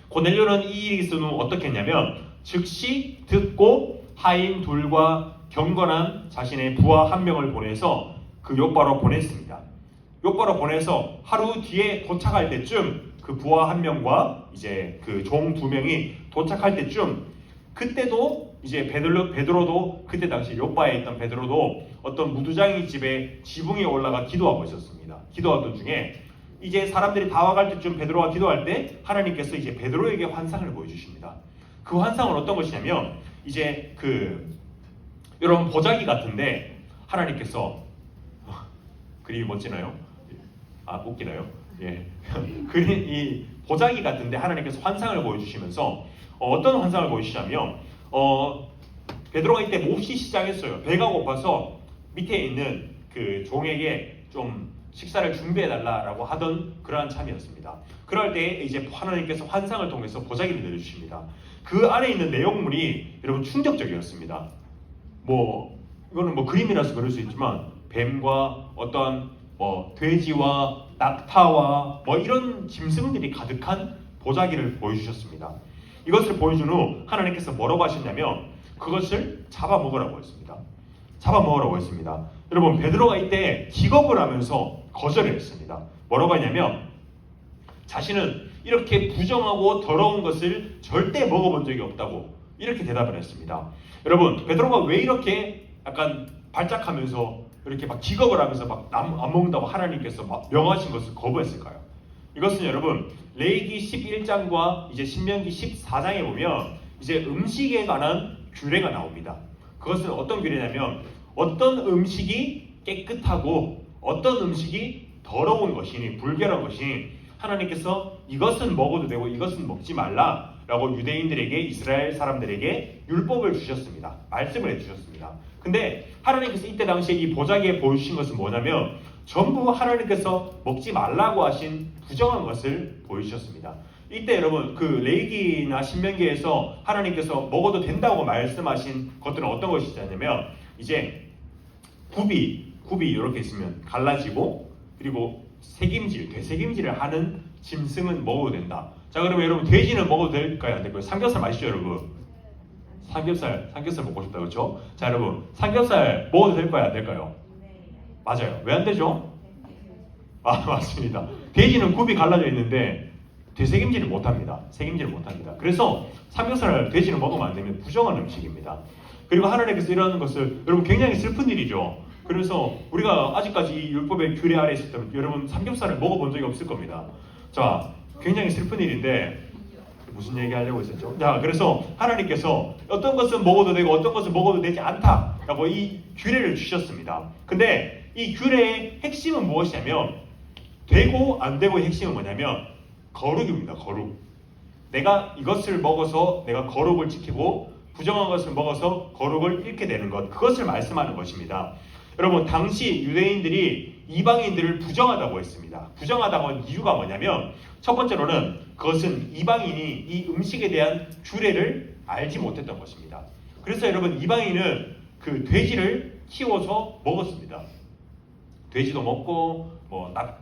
고넬료는 이 일이 있은 후 어떻게 했냐면 즉시 듣고 하인 둘과 경건한 자신의 부하 한 명을 보내서 그 요빠로 보냈습니다. 요빠로 보내서 하루 뒤에 도착할 때쯤 그 부하 한 명과 이제 그 종 2명이 도착할 때쯤, 그때도 이제 베드로도 그때 당시 요빠에 있던 베드로도 어떤 무두장이 집에 지붕에 올라가 기도하고 있었습니다. 기도하던 중에 이제 사람들이 다 와갈 때쯤 베드로가 기도할 때 하나님께서 이제 베드로에게 환상을 보여주십니다. 그 환상은 어떤 것이냐면 이제 여러분 보자기 같은데 하나님께서 그림이 멋지나요? 웃기나요? 예. 이 보자기 같은데 하나님께서 환상을 보여주시면서 어떤 환상을 보여주시냐면 베드로가 이때 몹시 시장했어요. 배가 고파서 밑에 있는 그 종에게 좀 식사를 준비해달라라고 하던 그러한 참이었습니다. 그럴 때 이제 하나님께서 환상을 통해서 보자기를 내려주십니다. 그 안에 있는 내용물이 여러분 충격적이었습니다. 이거는 그림이라서 그럴 수 있지만 뱀과 어떠한 돼지와 낙타와 이런 짐승들이 가득한 보자기를 보여주셨습니다. 이것을 보여준 후 하나님께서 뭐라고 하셨냐면 그것을 잡아먹으라고 했습니다. 잡아먹으라고 했습니다. 여러분 베드로가 이때 기겁을 하면서 거절을 했습니다. 뭐라고 하냐면 자신은 이렇게 부정하고 더러운 것을 절대 먹어본 적이 없다고 이렇게 대답을 했습니다. 여러분 베드로가 왜 이렇게 약간 발작하면서 이렇게 막 기겁을 하면서 안 먹는다고 하나님께서 명하신 것을 거부했을까요? 이것은 여러분 레위기 11장과 이제 신명기 14장에 보면 이제 음식에 관한 규례가 나옵니다. 그것은 어떤 규례냐면 어떤 음식이 깨끗하고 어떤 음식이 더러운 것이니 불결한 것이니 하나님께서 이것은 먹어도 되고 이것은 먹지 말라라고 유대인들에게 이스라엘 사람들에게 율법을 주셨습니다. 말씀을 해주셨습니다. 근데 하나님께서 이때 당시에 이 보자기에 보여주신 것은 뭐냐면 전부 하나님께서 먹지 말라고 하신 부정한 것을 보여주셨습니다. 이때 여러분 그 레위기나 신명기에서 하나님께서 먹어도 된다고 말씀하신 것들은 어떤 것이냐면 이제 굽이 이렇게 있으면 갈라지고 그리고 되새김질을 하는 짐승은 먹어도 된다. 자 그러면 여러분 돼지는 먹어도 될까요? 안 될까요? 삼겹살 맛있죠 여러분? 삼겹살 먹고 싶다 그렇죠? 자 여러분 삼겹살 먹어도 될까요? 안 될까요? 맞아요. 왜 안 되죠? 맞습니다. 돼지는 굽이 갈라져 있는데 되새김질을 못합니다. 새김질을 못합니다. 그래서 삼겹살을 돼지는 먹으면 안 되면 부정한 음식입니다. 그리고 하나님께서 이러는 것을 여러분 굉장히 슬픈 일이죠. 그래서 우리가 아직까지 이 율법의 규례 아래 있을 때는 여러분 삼겹살을 먹어본 적이 없을 겁니다. 자 굉장히 슬픈 일인데 무슨 얘기 하려고 했었죠? 자 그래서 하나님께서 어떤 것은 먹어도 되고 어떤 것은 먹어도 되지 않다라고 이 규례를 주셨습니다. 근데 이 규례의 핵심은 무엇이냐면 되고 안 되고의 핵심은 뭐냐면 거룩입니다. 거룩. 내가 이것을 먹어서 내가 거룩을 지키고 부정한 것을 먹어서 거룩을 잃게 되는 것, 그것을 말씀하는 것입니다. 여러분 당시 유대인들이 이방인들을 부정하다고 했습니다. 부정하다고 한 이유가 뭐냐면 첫 번째로는 그것은 이방인이 이 음식에 대한 규례를 알지 못했던 것입니다. 그래서 여러분 이방인은 그 돼지를 키워서 먹었습니다. 돼지도 먹고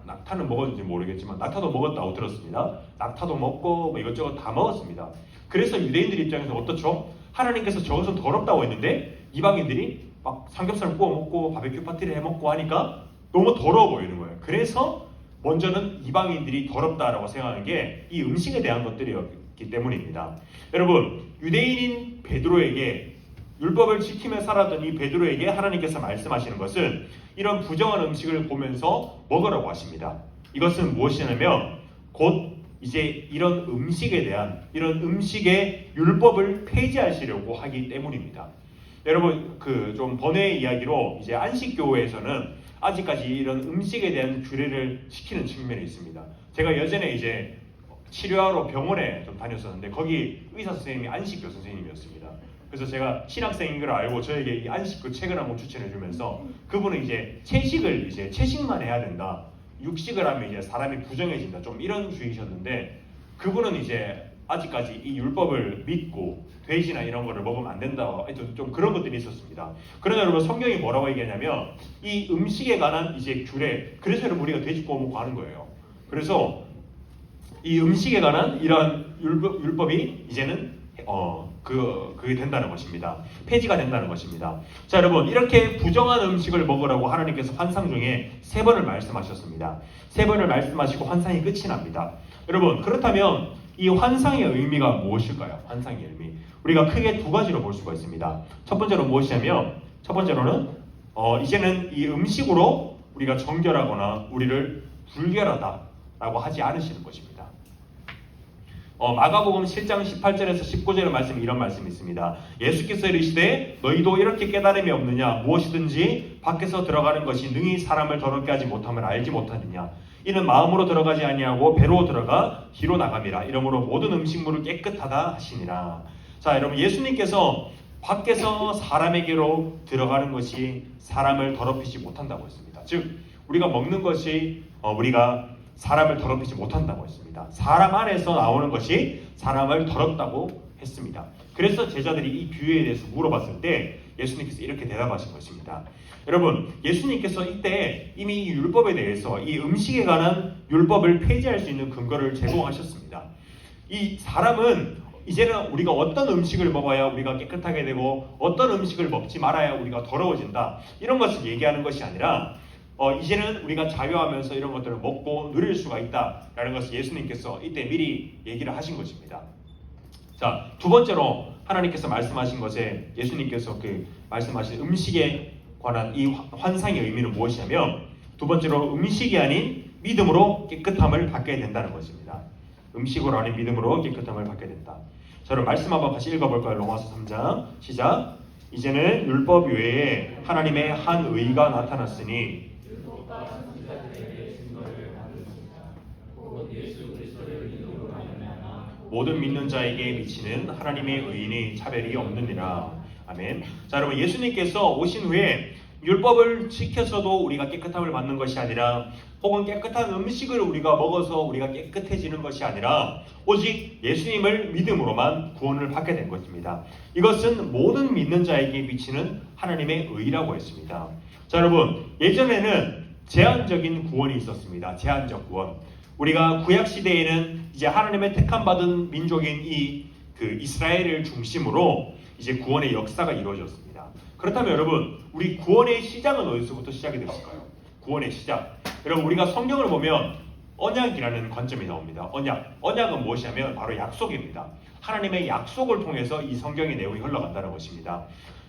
낙타는 먹었는지 모르겠지만 낙타도 먹었다고 들었습니다. 낙타도 먹고 이것저것 다 먹었습니다. 그래서 유대인들 입장에서 어떻죠? 하나님께서 저것은 더럽다고 했는데 이방인들이 막 삼겹살 구워 먹고 바베큐 파티를 해 먹고 하니까 너무 더러워 보이는 거예요. 그래서 먼저는 이방인들이 더럽다라고 생각하는 게 이 음식에 대한 것들이었기 때문입니다. 여러분 유대인인 베드로에게 율법을 지키며 살았던 이 베드로에게 하나님께서 말씀하시는 것은 이런 부정한 음식을 보면서 먹으라고 하십니다. 이것은 무엇이냐면 곧 이제 이런 음식에 대한 이런 음식의 율법을 폐지하시려고 하기 때문입니다. 여러분 좀 번외의 이야기로 이제 안식교회에서는 아직까지 이런 음식에 대한 규례를 지키는 측면이 있습니다. 제가 예전에 이제 치료하러 병원에 좀 다녔었는데 거기 의사 선생님이 안식교 선생님이었습니다. 그래서 제가 신학생인 걸 알고 저에게 이 안식교 책을 한번 추천해 주면서 그분은 이제 채식만 해야 된다. 육식을 하면 이제 사람이 부정해진다. 좀 이런 주의셨는데 그분은 이제 아직까지 이 율법을 믿고 돼지나 이런 거를 먹으면 안 된다. 좀 그런 것들이 있었습니다. 그러나 여러분 성경이 뭐라고 얘기하냐면 이 음식에 관한 이제 규례. 그래서 여러분 우리가 돼지 구워 먹고 하는 거예요. 그래서 이 음식에 관한 이러한 율법이 이제는 그게 된다는 것입니다. 폐지가 된다는 것입니다. 자 여러분 이렇게 부정한 음식을 먹으라고 하나님께서 환상 중에 3번을 말씀하셨습니다. 3번을 말씀하시고 환상이 끝이 납니다. 여러분 그렇다면 이 환상의 의미가 무엇일까요? 환상의 의미 우리가 크게 2가지로 볼 수가 있습니다. 첫 번째로 무엇이냐면 첫 번째로는 이제는 이 음식으로 우리가 정결하거나 우리를 불결하다라고 하지 않으시는 것입니다. 마가복음 7장 18절에서 19절의 말씀에 이런 말씀이 있습니다. 예수께서 이르시되 너희도 이렇게 깨달음이 없느냐 무엇이든지 밖에서 들어가는 것이 능히 사람을 더럽게 하지 못함을 알지 못하느냐 이는 마음으로 들어가지 아니하고 배로 들어가 귀로 나감이라 이러므로 모든 음식물을 깨끗하다 하시니라. 자 여러분 예수님께서 밖에서 사람에게로 들어가는 것이 사람을 더럽히지 못한다고 했습니다. 즉 우리가 먹는 것이 우리가 사람을 더럽히지 못한다고 했습니다. 사람 안에서 나오는 것이 사람을 더럽다고 했습니다. 그래서 제자들이 이 비유에 대해서 물어봤을 때 예수님께서 이렇게 대답하신 것입니다. 여러분, 예수님께서 이때 이미 이 율법에 대해서 이 음식에 관한 율법을 폐지할 수 있는 근거를 제공하셨습니다. 이 사람은 이제는 우리가 어떤 음식을 먹어야 우리가 깨끗하게 되고 어떤 음식을 먹지 말아야 우리가 더러워진다, 이런 것을 얘기하는 것이 아니라 이제는 우리가 자유하면서 이런 것들을 먹고 누릴 수가 있다라는 것을 예수님께서 이때 미리 얘기를 하신 것입니다. 자, 두 번째로 하나님께서 말씀하신 것에 예수님께서 말씀하신 음식에 관한 이 환상의 의미는 무엇이냐면, 두 번째로 음식이 아닌 믿음으로 깨끗함을 받게 된다는 것입니다. 음식으로 아닌 믿음으로 깨끗함을 받게 된다. 자, 그럼 말씀 한번 같이 읽어볼까요? 로마서 3장 시작. 이제는 율법 외에 하나님의 한 의가 나타났으니 모든 믿는 자에게 미치는 하나님의 의인이 차별이 없느니라. 아멘. 자, 여러분, 예수님께서 오신 후에 율법을 지켜서도 우리가 깨끗함을 받는 것이 아니라, 혹은 깨끗한 음식을 우리가 먹어서 우리가 깨끗해지는 것이 아니라, 오직 예수님을 믿음으로만 구원을 받게 된 것입니다. 이것은 모든 믿는 자에게 미치는 하나님의 의라고 했습니다. 자, 여러분, 예전에는 제한적인 구원이 있었습니다. 제한적 구원. 우리가 구약 시대에는 이제 하나님의 택함 받은 민족인 이스라엘을 중심으로 이제 구원의 역사가 이루어졌습니다. 그렇다면 여러분, 우리 구원의 시작은 어디서부터 시작이 됐을까요? 구원의 시작. 여러분, 우리가 성경을 보면 언약이라는 관점이 나옵니다. 언약은 무엇이냐면 바로 약속입니다. 하나님의 약속을 통해서 이 성경의 내용이 흘러간다는 것입니다.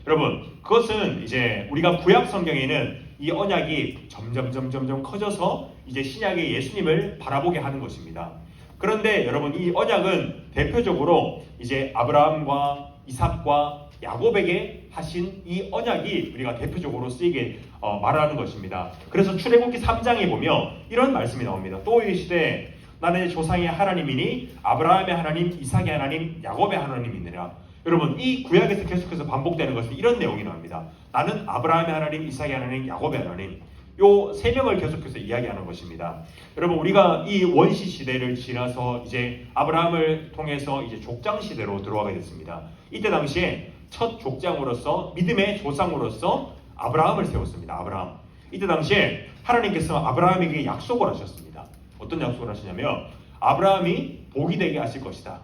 여러분, 그것은 이제 우리가 구약 성경에는 이 언약이 점점 커져서 이제 신약의 예수님을 바라보게 하는 것입니다. 그런데 여러분, 이 언약은 대표적으로 이제 아브라함과 이삭과 야곱에게 하신 이 언약이 우리가 대표적으로 쓰이게 말하는 것입니다. 그래서 출애굽기 3장에 보면 이런 말씀이 나옵니다. 또 이르시되 나는 조상의 하나님이니 아브라함의 하나님, 이삭의 하나님, 야곱의 하나님이니라. 여러분, 이 구약에서 계속해서 반복되는 것은 이런 내용이 나옵니다. 나는 아브라함의 하나님, 이삭의 하나님, 야곱의 하나님. 요 세 명을 계속해서 이야기하는 것입니다. 여러분, 우리가 이 원시 시대를 지나서 이제 아브라함을 통해서 이제 족장 시대로 들어가게 됐습니다. 이때 당시에 첫 족장으로서, 믿음의 조상으로서 아브라함을 세웠습니다. 아브라함. 이때 당시에 하나님께서 아브라함에게 약속을 하셨습니다. 어떤 약속을 하시냐면, 아브라함이 복이 되게 하실 것이다.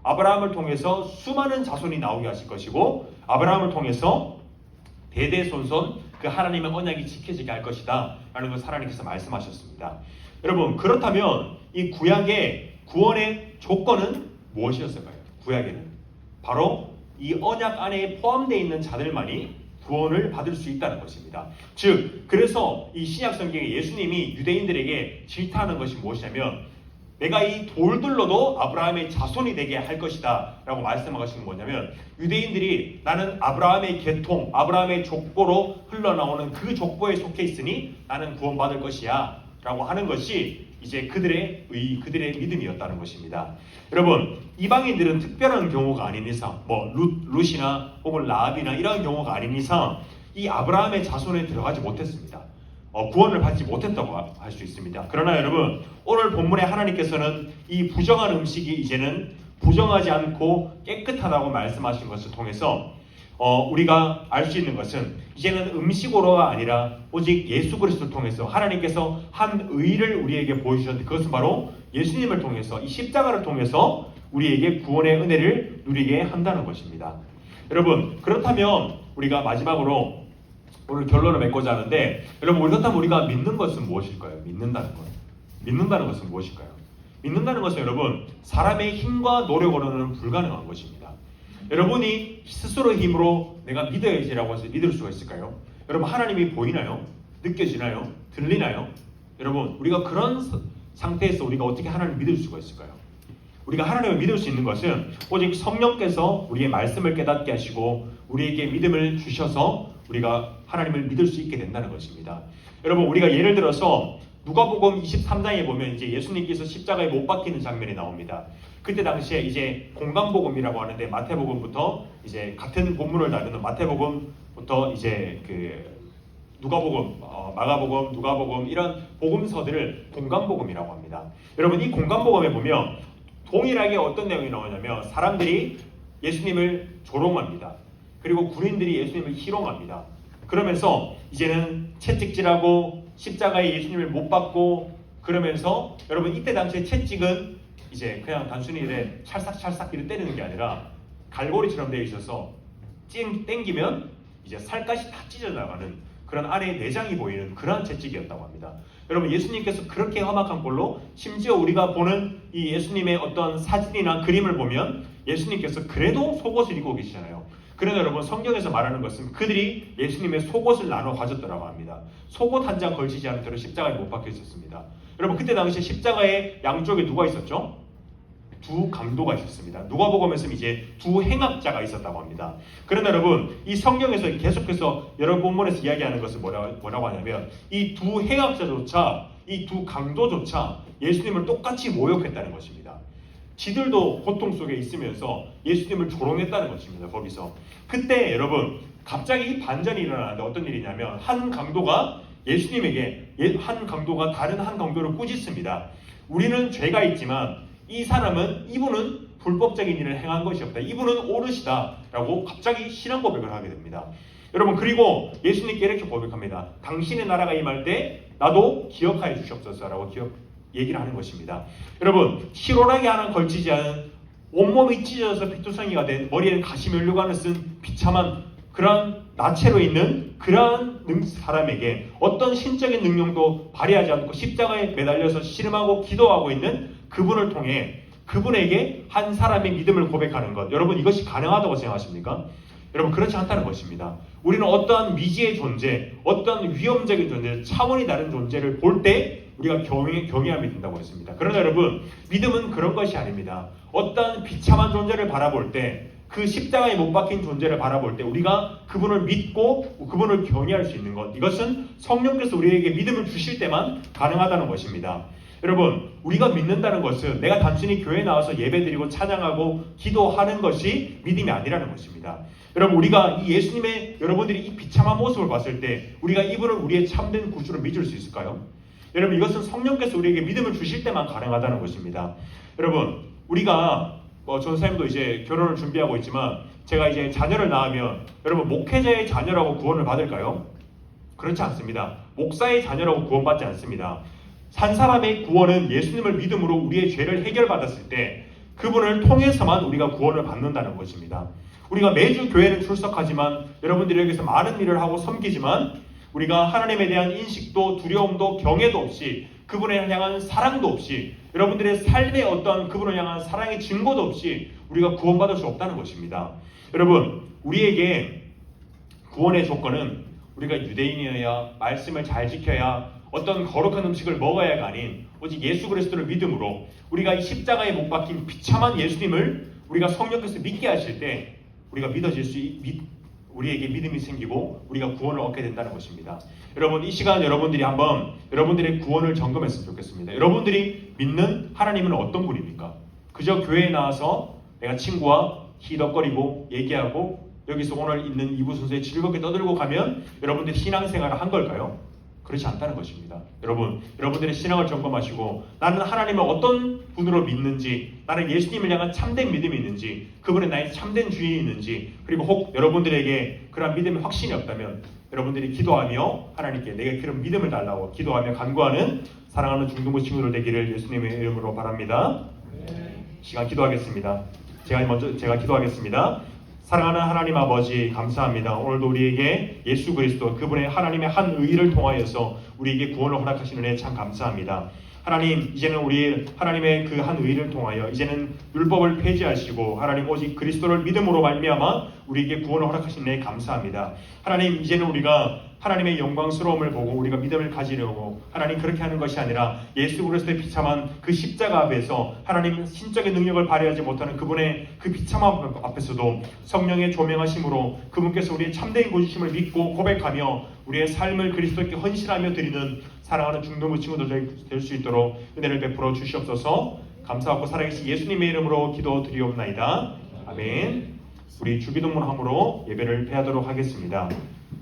아브라함을 통해서 수많은 자손이 나오게 하실 것이고, 아브라함을 통해서 대대손손 그 하나님의 언약이 지켜지게 할 것이다 라는 것을 하나님께서 말씀하셨습니다. 여러분, 그렇다면 이 구약의 구원의 조건은 무엇이었을까요? 구약에는 바로 이 언약 안에 포함되어 있는 자들만이 구원을 받을 수 있다는 것입니다. 즉, 그래서 이 신약 성경에 예수님이 유대인들에게 질타하는 것이 무엇이냐면, 내가 이 돌들로도 아브라함의 자손이 되게 할 것이다 라고 말씀하신 건 뭐냐면, 유대인들이 나는 아브라함의 계통, 아브라함의 족보로 흘러나오는 그 족보에 속해 있으니 나는 구원받을 것이야 라고 하는 것이 이제 그들의 믿음이었다는 것입니다. 여러분, 이방인들은 특별한 경우가 아닌 이상, 룻이나 혹은 라합이나 이런 경우가 아닌 이상 이 아브라함의 자손에 들어가지 못했습니다. 구원을 받지 못했다고 할 수 있습니다. 그러나 여러분, 오늘 본문에 하나님께서는 이 부정한 음식이 이제는 부정하지 않고 깨끗하다고 말씀하신 것을 통해서 우리가 알 수 있는 것은, 이제는 음식으로가 아니라 오직 예수 그리스도를 통해서 하나님께서 한 의를 우리에게 보여주셨는데, 그것은 바로 예수님을 통해서, 이 십자가를 통해서 우리에게 구원의 은혜를 누리게 한다는 것입니다. 여러분, 그렇다면 우리가 마지막으로 오늘 결론을 맺고자 하는데, 여러분, 그렇다면 우리가 믿는 것은 무엇일까요? 믿는다는 것은 무엇일까요? 믿는다는 것은 여러분, 사람의 힘과 노력으로는 불가능한 것입니다. 여러분이 스스로의 힘으로 내가 믿어야지라고 해서 믿을 수가 있을까요? 여러분, 하나님이 보이나요? 느껴지나요? 들리나요? 여러분, 우리가 그런 상태에서 우리가 어떻게 하나님을 믿을 수가 있을까요? 우리가 하나님을 믿을 수 있는 것은 오직 성령께서 우리의 말씀을 깨닫게 하시고 우리에게 믿음을 주셔서 우리가 하나님을 믿을 수 있게 된다는 것입니다. 여러분, 우리가 예를 들어서 누가복음 23장에 보면 이제 예수님께서 십자가에 못 박히는 장면이 나옵니다. 그때 당시에 이제 공간복음이라고 하는데, 마태복음부터 이제 같은 본문을 다루는 마태복음부터 이제 누가복음, 마가복음, 누가복음 이런 복음서들을 공간복음이라고 합니다. 여러분 이 공간복음에 보면 동일하게 어떤 내용이 나오냐면 사람들이 예수님을 조롱합니다. 그리고 군인들이 예수님을 희롱합니다. 그러면서 이제는 채찍질하고 십자가에 예수님을 못 박고 그러면서 여러분 이때 당시에 채찍은 이제 그냥 단순히 이래 찰싹찰싹 이렇게 때리는 게 아니라 갈고리처럼 되어 있어서 땡기면 이제 살갗이 다 찢어나가는 그런 아래에 내장이 보이는 그러한 채찍이었다고 합니다. 여러분 예수님께서 그렇게 험악한 꼴로 심지어 우리가 보는 이 예수님의 어떤 사진이나 그림을 보면 예수님께서 그래도 속옷을 입고 계시잖아요. 그러나 여러분 성경에서 말하는 것은 그들이 예수님의 속옷을 나눠 가졌더라고 합니다. 속옷 한 장 걸치지 않은 대로 십자가에 못 박혀 있었습니다. 여러분 그때 당시 십자가의 양쪽에 누가 있었죠? 두 강도가 있었습니다. 누가복음에서 이제 두 행악자가 있었다고 합니다. 그러나 여러분 이 성경에서 계속해서 여러 본문에서 이야기하는 것은 뭐라고 하냐면 이 두 행악자조차 이 두 강도조차 예수님을 똑같이 모욕했다는 것입니다. 지들도 고통 속에 있으면서 예수님을 조롱했다는 것입니다. 거기서 그때 여러분 갑자기 이 반전이 일어나는데 어떤 일이냐면 한 강도가 예수님에게 한 강도가 다른 한 강도를 꾸짖습니다. 우리는 죄가 있지만 이분은 불법적인 일을 행한 것이 없다. 이분은 오르시다 라고 갑자기 신앙 고백을 하게 됩니다. 여러분 그리고 예수님께 이렇게 고백합니다. 당신의 나라가 임할 때 나도 기억하여 주시옵소서 라고 얘기를 하는 것입니다. 여러분 희로하게 하나 걸치지 않은 온몸이 찢어져서 피투성이가 된 머리에는 가시면류관을 쓴 비참한 그러한 나체로 있는 그러한 사람에게 어떤 신적인 능력도 발휘하지 않고 십자가에 매달려서 씨름하고 기도하고 있는 그분을 통해 그분에게 한 사람의 믿음을 고백하는 것, 여러분 이것이 가능하다고 생각하십니까? 여러분 그렇지 않다는 것입니다. 우리는 어떠한 미지의 존재, 어떠한 위험적인 존재, 차원이 다른 존재를 볼 때 우리가 경외함이 된다고 했습니다. 그러나 여러분 믿음은 그런 것이 아닙니다. 어떠한 비참한 존재를 바라볼 때 그 십자가에 못 박힌 존재를 바라볼 때 우리가 그분을 믿고 그분을 경외할 수 있는 것, 이것은 성령께서 우리에게 믿음을 주실 때만 가능하다는 것입니다. 여러분 우리가 믿는다는 것은 내가 단순히 교회에 나와서 예배드리고 찬양하고 기도하는 것이 믿음이 아니라는 것입니다. 여러분 우리가 이 예수님의 여러분들이 이 비참한 모습을 봤을 때 우리가 이분을 우리의 참된 구주로 믿을 수 있을까요? 여러분 이것은 성령께서 우리에게 믿음을 주실 때만 가능하다는 것입니다. 여러분 우리가 전사님도 이제 결혼을 준비하고 있지만 제가 이제 자녀를 낳으면 여러분 목회자의 자녀라고 구원을 받을까요? 그렇지 않습니다. 목사의 자녀라고 구원받지 않습니다. 한 사람의 구원은 예수님을 믿음으로 우리의 죄를 해결받았을 때 그분을 통해서만 우리가 구원을 받는다는 것입니다. 우리가 매주 교회를 출석하지만 여러분들에게서 많은 일을 하고 섬기지만 우리가 하나님에 대한 인식도 두려움도 경외도 없이 그분을 향한 사랑도 없이 여러분들의 삶에 어떤 그분을 향한 사랑의 증거도 없이 우리가 구원받을 수 없다는 것입니다. 여러분 우리에게 구원의 조건은 우리가 유대인이어야 말씀을 잘 지켜야 어떤 거룩한 음식을 먹어야가 아닌 오직 예수 그리스도를 믿음으로 우리가 이 십자가에 못 박힌 비참한 예수님을 우리가 성령께서 믿게 하실 때 우리가 우리에게 믿음이 생기고 우리가 구원을 얻게 된다는 것입니다. 여러분 이 시간 여러분들이 한번 여러분들의 구원을 점검했으면 좋겠습니다. 여러분들이 믿는 하나님은 어떤 분입니까? 그저 교회에 나와서 내가 친구와 희덕거리고 얘기하고 여기서 오늘 있는 이부 순서에 즐겁게 떠들고 가면 여러분들이 신앙생활을 한 걸까요? 그렇지 않다는 것입니다. 여러분들의 신앙을 점검하시고 나는 하나님을 어떤 분으로 믿는지, 나는 예수님을 향한 참된 믿음이 있는지, 그분의 나의 참된 주인이 있는지, 그리고 혹 여러분들에게 그런 믿음의 확신이 없다면 여러분들이 기도하며 하나님께 내게 그런 믿음을 달라고 기도하며 간구하는 사랑하는 중등부 친구들 되기를 예수님의 이름으로 바랍니다. 시간 기도하겠습니다. 제가 기도하겠습니다. 사랑하는 하나님 아버지 감사합니다. 오늘도 우리에게 예수 그리스도 그분의 하나님의 한 의를 통하여서 우리에게 구원을 허락하시는 은혜 참 감사합니다. 하나님 이제는 우리 하나님의 그 한 의를 통하여 이제는 율법을 폐지하시고 하나님 오직 그리스도를 믿음으로 말미암아 우리에게 구원을 허락하신 은혜 감사합니다. 하나님 이제는 우리가 하나님의 영광스러움을 보고 우리가 믿음을 가지려고 하나님 그렇게 하는 것이 아니라 예수 그리스도의 비참한 그 십자가 앞에서 하나님 신적인 능력을 발휘하지 못하는 그분의 그 비참함 앞에서도 성령의 조명하심으로 그분께서 우리의 참된 구주심을 믿고 고백하며 우리의 삶을 그리스도께 헌신하며 드리는 사랑하는 중등부 친구들 될 수 있도록 은혜를 베풀어 주시옵소서. 감사하고 살아계신 예수님의 이름으로 기도드리옵나이다. 아멘. 우리 주기도문함으로 예배를 폐하도록 하겠습니다.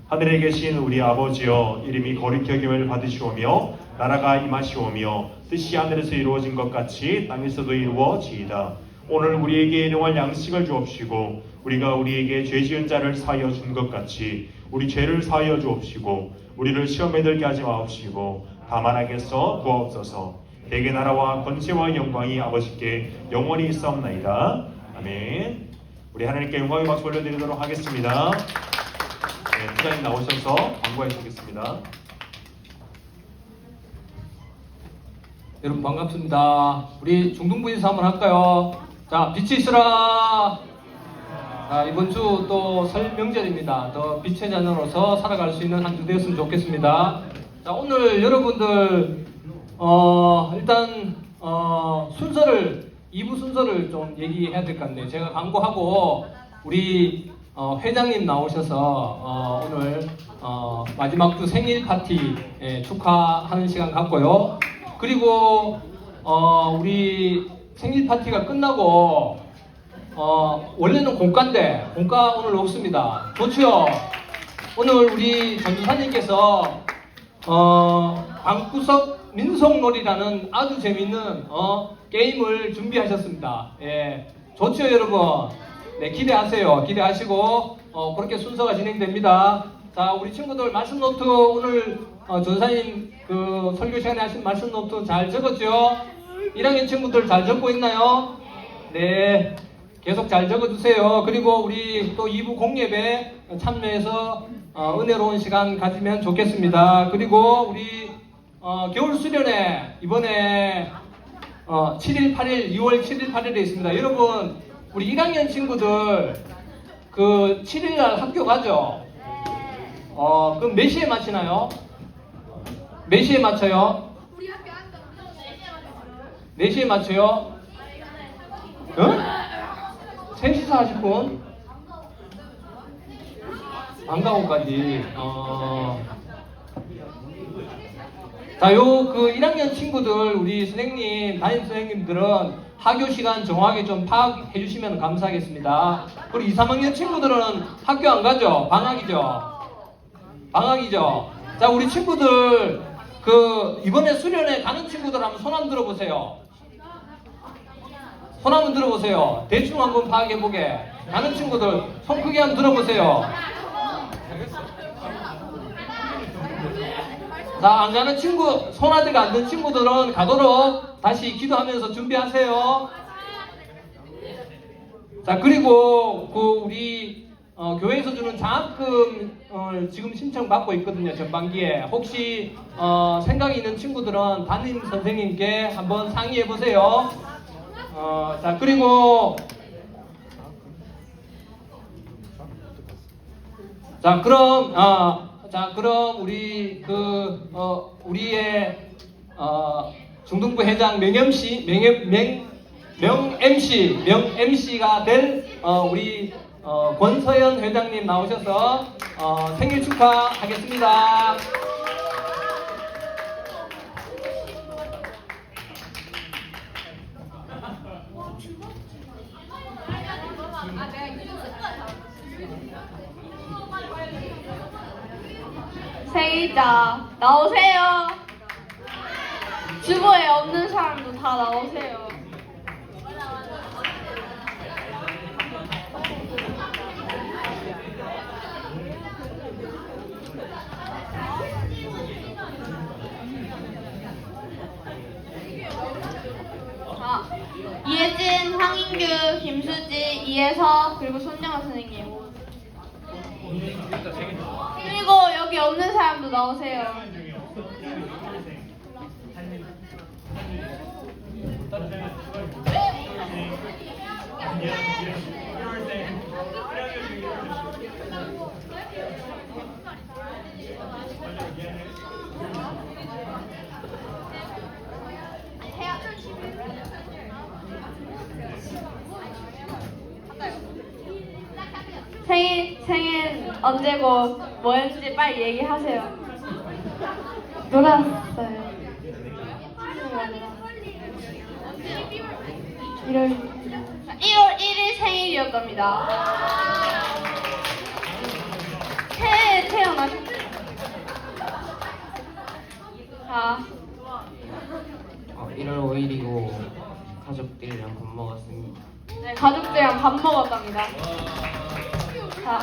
하늘에 계신 우리 아버지여, 이름이 거룩히 여김을 받으시오며 나라가 임하시오며 뜻이 하늘에서 이루어진 것 같이 땅에서도 이루어지이다. 오늘 우리에게 일용할 양식을 주옵시고 우리가 우리에게 죄 지은 자를 사하여 준 것 같이 우리 죄를 사하여 주옵시고 우리를 시험에 들게 하지 마옵시고 다만 악에서 구하옵소서. 대개 나라와 권세와 영광이 아버지께 영원히 있사옵나이다. 아멘. 우리 하나님께 영광의 박수 올려드리도록 하겠습니다. 네, 부장님 나오셔서 광고해 주시겠습니다. 여러분 반갑습니다. 우리 중등부 인사 한번 할까요? 자, 빛이 있으라. 자, 이번 주 또 설 명절입니다. 더 빛의 자녀로서 살아갈 수 있는 한 주 되었으면 좋겠습니다. 자, 오늘 여러분들 일단 순서를 2부 순서를 좀 얘기해야 될 것 같네요. 제가 광고하고 우리 회장님 나오셔서 오늘 마지막 주 생일 파티 축하하는 시간 갖고요. 그리고 우리 생일 파티가 끝나고 원래는 공과인데 공과 오늘 없습니다. 좋죠? 오늘 우리 전주사님께서 방구석 민속놀이라는 아주 재밌는 게임을 준비하셨습니다. 예, 좋죠 여러분? 네, 기대하세요. 기대하시고 그렇게 순서가 진행됩니다. 자, 우리 친구들 말씀 노트 오늘 전사님 그 설교 시간에 하신 말씀 노트 잘 적었죠? 1학년 친구들 잘 적고 있나요? 네, 계속 잘 적어주세요. 그리고 우리 또 2부 공예배 참여해서 은혜로운 시간 가지면 좋겠습니다. 그리고 우리 겨울 수련회 이번에 7일, 8일, 2월 7일, 8일에 있습니다. 여러분 우리 1학년 친구들 그 7일날 학교 가죠? 그럼 몇 시에 마치나요? 몇 시에 맞춰요? 4시에 맞춰요? 응? 3시 40분? 방과후까지. 자, 그 1학년 친구들, 우리 선생님, 담임 선생님들은 학교 시간 정확하게 좀 파악해 주시면 감사하겠습니다. 그리고 2, 3학년 친구들은 학교 안 가죠? 방학이죠? 방학이죠? 자, 우리 친구들, 이번에 수련회 가는 친구들 한번 손 한번 들어보세요. 손 한번 들어보세요. 대충 한번 파악해보게. 가는 친구들, 손 크게 한번 들어보세요. 자, 안 가는 친구, 손아대가 안 된 친구들은 가도록 다시 기도하면서 준비하세요. 자, 그리고 우리 교회에서 주는 장학금 지금 신청받고 있거든요. 전반기에. 혹시 생각이 있는 친구들은 담임 선생님께 한번 상의해 보세요. 자, 그리고 그럼 우리 우리의 중등부 회장 명 MC가 될 우리 권서연 회장님 나오셔서 생일 축하하겠습니다. 생일자 나오세요. 주보에 없는 사람도 다 나오세요. 이혜진, 황인규, 김수지, 이혜서, 그리고 손정아 선생님. 그리고 여기 없는 사람도 나오세요. 생일 언제고 뭐였는지 빨리 얘기하세요. 놀았어요. 1월 1일 생일이었답니다. 새해 태어나셨어요. 자, 1월 5일이고 가족들이랑 밥 먹었습니다. 네, 가족들이랑 밥 먹었답니다. 자,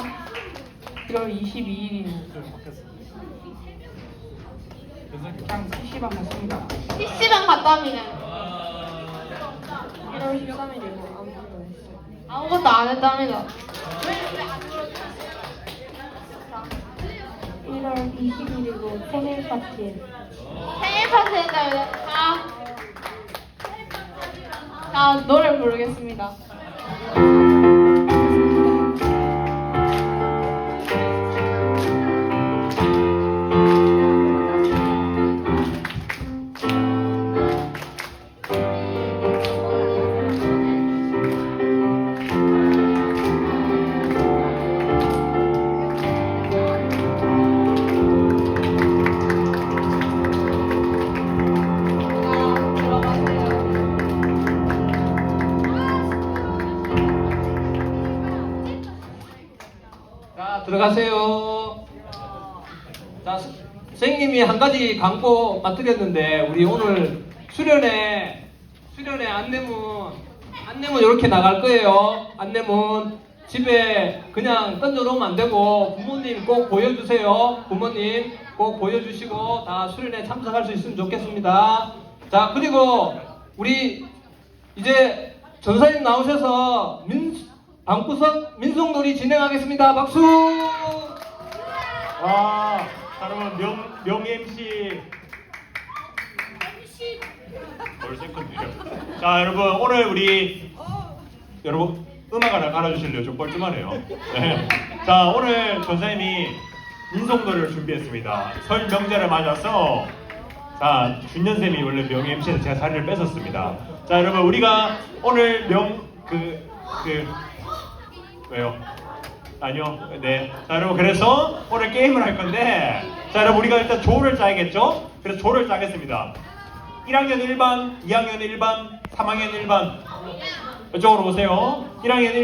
1월 22일이면 그냥 PC방 갔습니다. PC방 갔답니다. 1월 13일이고 아무것도 안 했어요. 아무것도 안 했답니다. 1월 20일이고 생일 파티. 생일 파티 했답니다. 자, 노래 부르겠습니다. 자, 들어가세요. 자, 선생님이 한 가지 광고 맡드렸는데 우리 오늘 수련회 안내문 이렇게 나갈 거예요. 안내문 집에 그냥 던져놓으면 안 되고 부모님 꼭 보여주세요. 부모님 꼭 보여주시고 다 수련회 참석할 수 있으면 좋겠습니다. 자, 그리고 우리 이제 전사님 나오셔서 방구석 민속놀이 진행하겠습니다. 박수! 와, 자, 여러분 명 MC 벌써 건데요. 자, 여러분 오늘 우리 여러분 음악 하나 갈아주실래요? 좀 뻘쭘하네요. 네. 자, 오늘 전사님이 민속놀이를 준비했습니다. 설 명절을 맞아서 자, 준현쌤이 원래 명 MC는 제가 자리를 뺏었습니다. 자, 여러분 우리가 오늘 왜요? 아니요. 네. 자, 여러분 그래서 오늘 게임을 할 건데 자, 여러분 우리가 일단 조를 짜야겠죠? 그래서 조를 짜겠습니다. 1학년 1반, 2학년 1반, 3학년 1반 이쪽으로 오세요. 1학년 1반